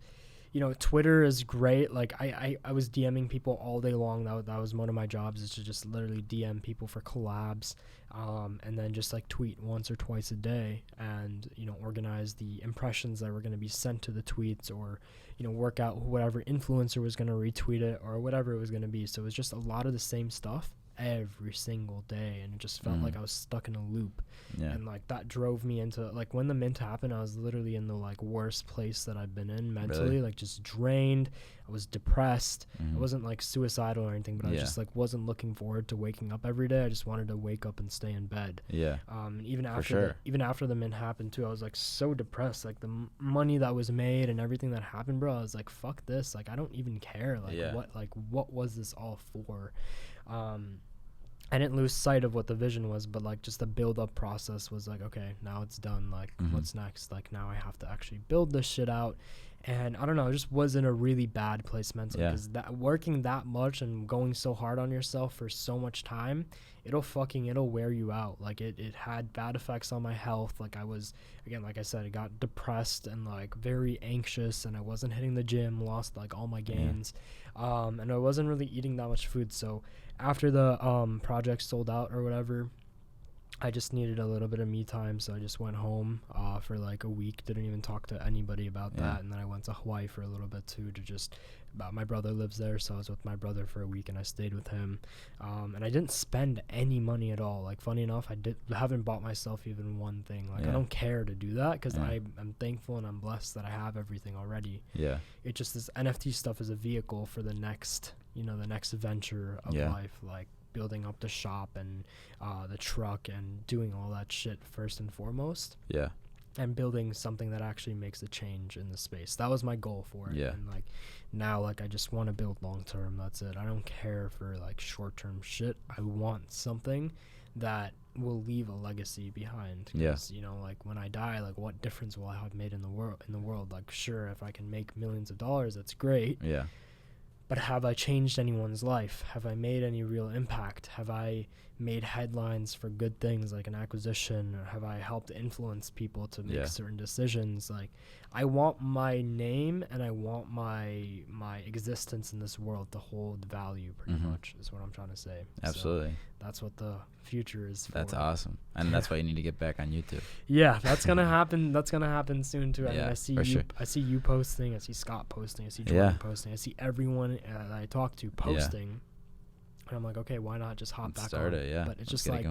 Speaker 2: you know, Twitter is great. Like I was DMing people all day long. That was one of my jobs, is to just literally DM people for collabs, and then just like tweet once or twice a day, and you know, organize the impressions that were going to be sent to the tweets, or you know, work out whatever influencer was going to retweet it or whatever it was going to be. So it was just a lot of the same stuff every single day, and it just felt like I was stuck in a loop. And like that drove me into, like, when the mint happened, I was literally in the like worst place that I've been in mentally. Like just drained. I was depressed. I wasn't like suicidal or anything, but I just like wasn't looking forward to waking up every day. I just wanted to wake up and stay in bed. Even after the mint happened too, I was like so depressed. Like the money that was made and everything that happened, bro, I was like, fuck this. Like I don't even care. Like what was this all for? I didn't lose sight of what the vision was, but like just the build up process was like, okay, now it's done. Like what's next? Like now I have to actually build this shit out. And I don't know, I just was in a really bad place mentally,
Speaker 1: Yeah.
Speaker 2: because that working that much and going so hard on yourself for so much time, it'll wear you out. Like it had bad effects on my health. Like I was, again, like I said, I got depressed and like very anxious, and I wasn't hitting the gym, lost like all my gains. And I wasn't really eating that much food. So after the project sold out or whatever, I just needed a little bit of me time, so I just went home for like a week. Didn't even talk to anybody about that, and then I went to Hawaii for a little bit too, to just. My brother lives there, so I was with my brother for a week, and I stayed with him. And I didn't spend any money at all. Like, funny enough, haven't bought myself even one thing. Like, I don't care to do that, because I'm thankful and I'm blessed that I have everything already. Yeah. It just, this NFT stuff is a vehicle for the next venture of life, like building up the shop and the truck and doing all that shit first and foremost. Yeah. And building something that actually makes a change in the space. That was my goal for it. Yeah. And like now, like I just want to build long term. That's it. I don't care for like short term shit. I want something that will leave a legacy behind. Because, you know, like when I die, like what difference will I have made in the world? Like, sure, if I can make millions of dollars, that's great. Yeah. But have I changed anyone's life? Have I made any real impact? Have I made headlines for good things like an acquisition? Or have I helped influence people to make certain decisions? Like, I want my name and I want my existence in this world to hold value, pretty much, is what I'm trying to say. Absolutely. So that's what the future is for.
Speaker 1: That's awesome. And that's why you need to get back on YouTube.
Speaker 2: Yeah, that's going to happen. That's going to happen soon too. I mean, I see you posting, I see Scott posting, I see Jordan posting, I see everyone that I talk to posting. And I'm like, okay, why not just hop back on? But it's just like,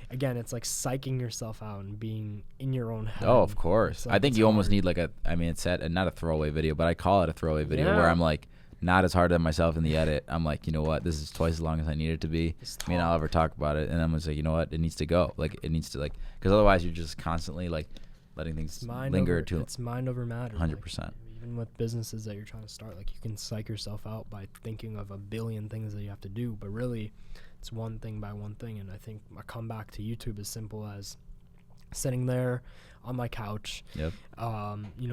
Speaker 2: again, it's like psyching yourself out and being in your own head.
Speaker 1: Oh, of course. Like, I think you almost need like it's not a throwaway video, but I call it a throwaway video where I'm like, not as hard on myself in the edit. I'm like, you know what? This is twice as long as I need it to be. I mean, I'll ever talk about it. And I'm just like, you know what? It needs to go. Like, it needs to, like, because otherwise you're just constantly like letting things linger too.
Speaker 2: It's mind over matter.
Speaker 1: 100%.
Speaker 2: Like, even with businesses that you're trying to start, like you can psych yourself out by thinking of a billion things that you have to do, but really it's one thing by one thing. And I think my comeback to YouTube is simple as sitting there on my couch,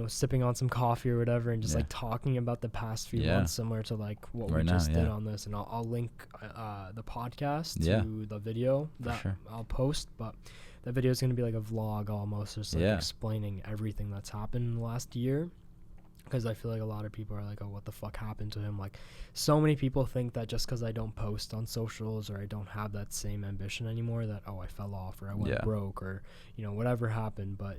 Speaker 2: sipping on some coffee or whatever, and just like talking about the past few months, similar to like what we just did on this. And I'll link the podcast to the video that I'll post, but that video is going to be like a vlog almost, just like explaining everything that's happened in the last year. Because I feel like a lot of people are like, oh, what the fuck happened to him? Like, so many people think that just because I don't post on socials or I don't have that same ambition anymore, that, oh, I fell off or I went broke or, whatever happened. But,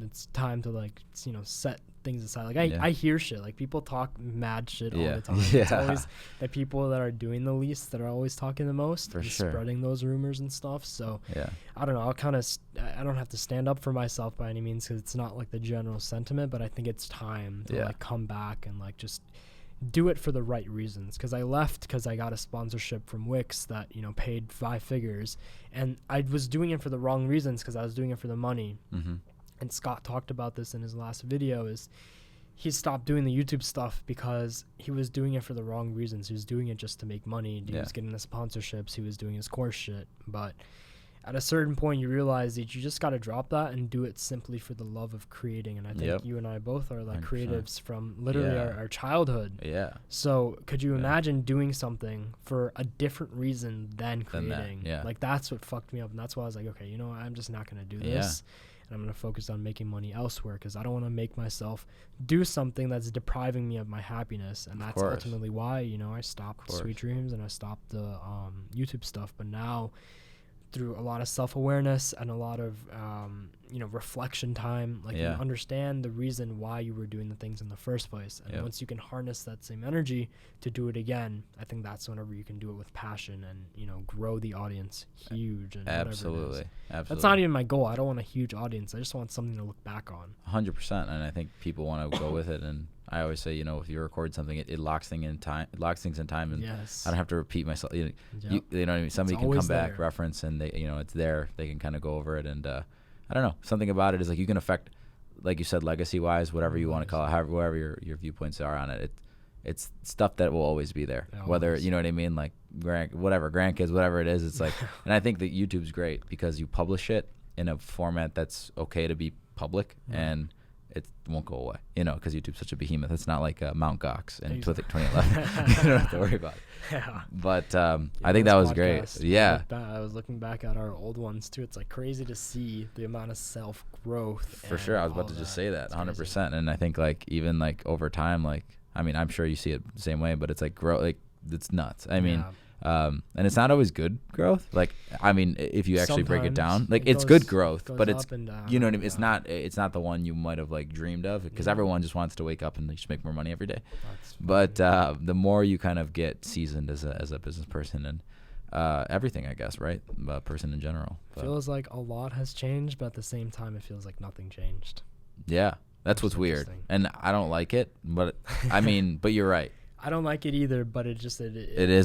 Speaker 2: it's time to, like, set things aside. Like, I hear shit. Like, people talk mad shit all the time. It's always the people that are doing the least that are always talking the most and spreading those rumors and stuff. So, I don't know. I don't have to stand up for myself by any means, because it's not, like, the general sentiment, but I think it's time to, like, come back and, like, just do it for the right reasons. Because I left because I got a sponsorship from Wix that, paid 5 figures, and I was doing it for the wrong reasons, because I was doing it for the money. And Scott talked about this in his last video, is he stopped doing the YouTube stuff because he was doing it for the wrong reasons. He was doing it just to make money. He was getting the sponsorships. He was doing his course shit. But at a certain point, you realize that you just got to drop that and do it simply for the love of creating. And I think you and I both are like 100%. Creatives from literally our childhood. Yeah. So could you imagine doing something for a different reason than creating? Like, that's what fucked me up. And that's why I was like, okay, I'm just not going to do this. And I'm going to focus on making money elsewhere, because I don't want to make myself do something that's depriving me of my happiness. And that's ultimately why, I stopped Sweet Dreams and I stopped the YouTube stuff. But now, through a lot of self-awareness and a lot of reflection time, like you understand the reason why you were doing the things in the first place. And once you can harness that same energy to do it again, I think that's whenever you can do it with passion and grow the audience huge. And absolutely that's not even my goal. I don't want a huge audience. I just want something to look back on.
Speaker 1: 100%. And I think people want to go with it. And I always say, if you record something, it locks things in time. It locks things in time, and I don't have to repeat myself. You know what I mean? Somebody can come back, reference, and they, it's there. They can kind of go over it, and I don't know. Something about it is like you can affect, like you said, legacy-wise, whatever you want to call it, whatever your viewpoints are on it. It's stuff that will always be there. Whether you know what I mean, like grandkids, whatever it is. It's like, and I think that YouTube's great because you publish it in a format that's okay to be public and it won't go away, because YouTube's such a behemoth. It's not like Mount Gox in
Speaker 2: Exactly.
Speaker 1: 2011. You don't have to worry about it.
Speaker 2: Yeah.
Speaker 1: But I think that was great.
Speaker 2: Podcast,
Speaker 1: Yeah.
Speaker 2: I was looking back at our old ones too. It's like crazy to see the amount of self growth.
Speaker 1: For sure. I was about to just say that, 100%. And I think like even like over time, like, I mean, I'm sure you see it the same way, but it's like it's nuts. I mean, and it's not always good growth. Like, I mean, if you actually break it down, like it's good growth, but it's, you know what I mean? It's not the one you might have like dreamed of, because everyone just wants to wake up and just make more money every day. But the more you kind of get seasoned as a business person and everything, I guess, right? Person in general.
Speaker 2: Feels like a lot has changed, but at the same time, it feels like nothing changed.
Speaker 1: Yeah, that's what's weird. And I don't like it, but I mean, but you're right.
Speaker 2: I don't like it either, but it is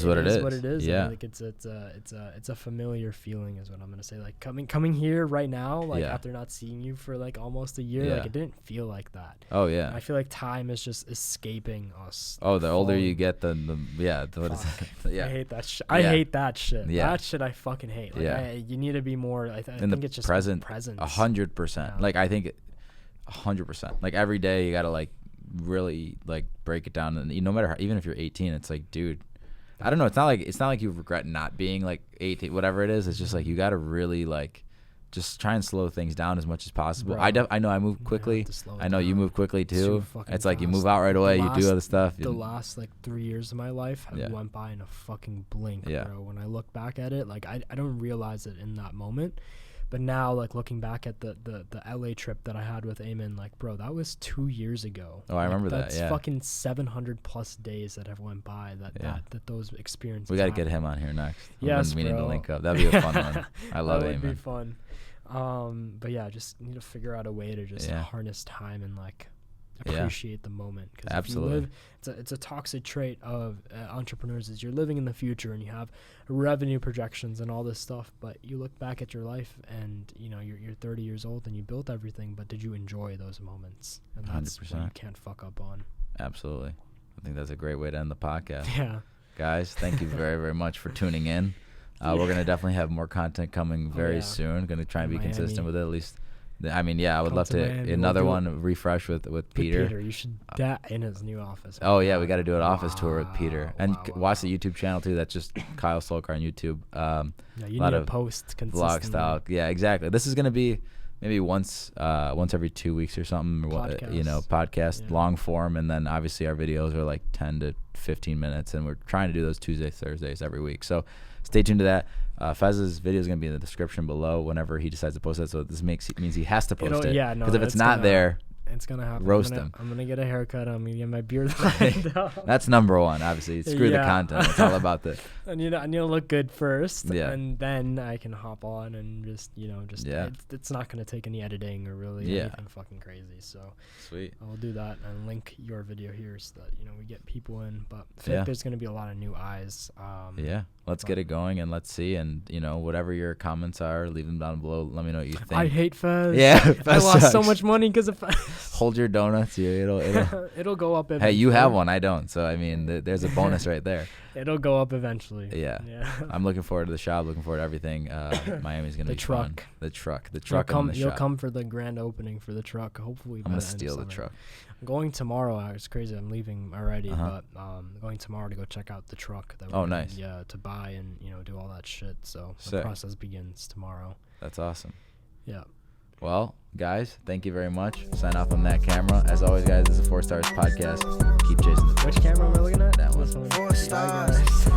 Speaker 1: what it is.
Speaker 2: What it is.
Speaker 1: Yeah.
Speaker 2: Like it's a familiar feeling is what I'm gonna say. Like coming here right now, like after not seeing you for like almost a year, like it didn't feel like that.
Speaker 1: Oh yeah.
Speaker 2: And I feel like time is just escaping us.
Speaker 1: Oh, the older you get, what is it? Yeah.
Speaker 2: I hate that shit. I hate that shit.
Speaker 1: Yeah.
Speaker 2: That shit I fucking hate. Like you need to be more. I think it's just
Speaker 1: presence.
Speaker 2: 100%.
Speaker 1: Like I think 100%. Like every day you gotta like really like break it down, and no matter how, even if you're 18, it's like, dude, I don't know, it's not like you regret not being like 18, whatever it is. It's just like you got to really like just try and slow things down as much as possible.
Speaker 2: Bro,
Speaker 1: I know I move quickly. I know you move quickly too. It's like you move
Speaker 2: fast.
Speaker 1: out right away, you do other stuff.
Speaker 2: The last like 3 years of my life went by in a fucking blink, bro. When I look back at it, like I don't realize it in that moment. But now, like, looking back at the LA trip that I had with Eamon, like, bro, that was 2 years ago.
Speaker 1: Oh, I remember that,
Speaker 2: That's fucking 700 plus days that have went by that those experiences.
Speaker 1: We got to get him on here next.
Speaker 2: Yes,
Speaker 1: we need to
Speaker 2: bro.
Speaker 1: link up. That'd be a fun one. I love
Speaker 2: that
Speaker 1: Eamon.
Speaker 2: would be fun. But yeah, just need to figure out a way to just harness time and, like, appreciate the moment. Because
Speaker 1: absolutely.
Speaker 2: It's a toxic trait of entrepreneurs is you're living in the future and you have revenue projections and all this stuff, but you look back at your life and you're 30 years old and you built everything, but did you enjoy those moments? And that's 100%. What you can't fuck up on.
Speaker 1: Absolutely. I think that's a great way to end the podcast.
Speaker 2: Yeah.
Speaker 1: Guys, thank you very, very much for tuning in. We're going to definitely have more content coming very soon. Going to try and be consistent with it, at least. I mean, I would love to another one refresh with Peter.
Speaker 2: Peter, you should in his new office.
Speaker 1: Oh yeah, we got to do an office tour with Peter, and watch the YouTube channel too. That's just Kyle Sulkar on YouTube.
Speaker 2: You need to post consistently.
Speaker 1: Vlog style. Yeah, exactly. This is gonna be maybe once every 2 weeks or something. Podcast long form, and then obviously our videos are like 10 to 15 minutes, and we're trying to do those Tuesdays, Thursdays every week. So stay tuned to that. Faiz's video is going to be in the description below whenever he decides to post it. So this means he has to post it.
Speaker 2: Yeah, no.
Speaker 1: Because if it's not there,
Speaker 2: it's going to happen.
Speaker 1: Roast him.
Speaker 2: I'm going to get a haircut. I'm going to get my beard.
Speaker 1: That's number one, obviously. Screw the content. It's all about the...
Speaker 2: I need to look good first. Yeah. And then I can hop on and just. It's not going to take any editing or really anything fucking crazy. So
Speaker 1: sweet.
Speaker 2: I'll do that and link your video here so that, we get people in. But I feel like there's going to be a lot of new eyes.
Speaker 1: Let's get it going and let's see. And, whatever your comments are, leave them down below. Let me know what you think.
Speaker 2: I hate Faiz.
Speaker 1: Yeah. Faiz
Speaker 2: I lost
Speaker 1: sucks.
Speaker 2: so much money because of Faiz.
Speaker 1: Hold your donuts.
Speaker 2: It'll go up eventually.
Speaker 1: Hey, you have one. I don't. So, I mean, there's a bonus right there.
Speaker 2: It'll go up eventually.
Speaker 1: Yeah. I'm looking forward to the shop. Looking forward to everything. Miami's going to be fun. The truck.
Speaker 2: You'll come for the grand opening for the truck. Hopefully,
Speaker 1: I'm going to steal the truck.
Speaker 2: I'm going tomorrow. It's crazy. I'm leaving already, but going tomorrow to go check out the truck.
Speaker 1: Nice.
Speaker 2: Yeah, to buy and do all that shit. So
Speaker 1: Sick.
Speaker 2: The process begins tomorrow.
Speaker 1: That's awesome.
Speaker 2: Yeah.
Speaker 1: Well, guys, thank you very much. Sign off on that camera. As always, guys, this is 4 Stars Podcast. Keep chasing the...
Speaker 2: Which camera am I looking at?
Speaker 1: That one.
Speaker 3: 4 stars.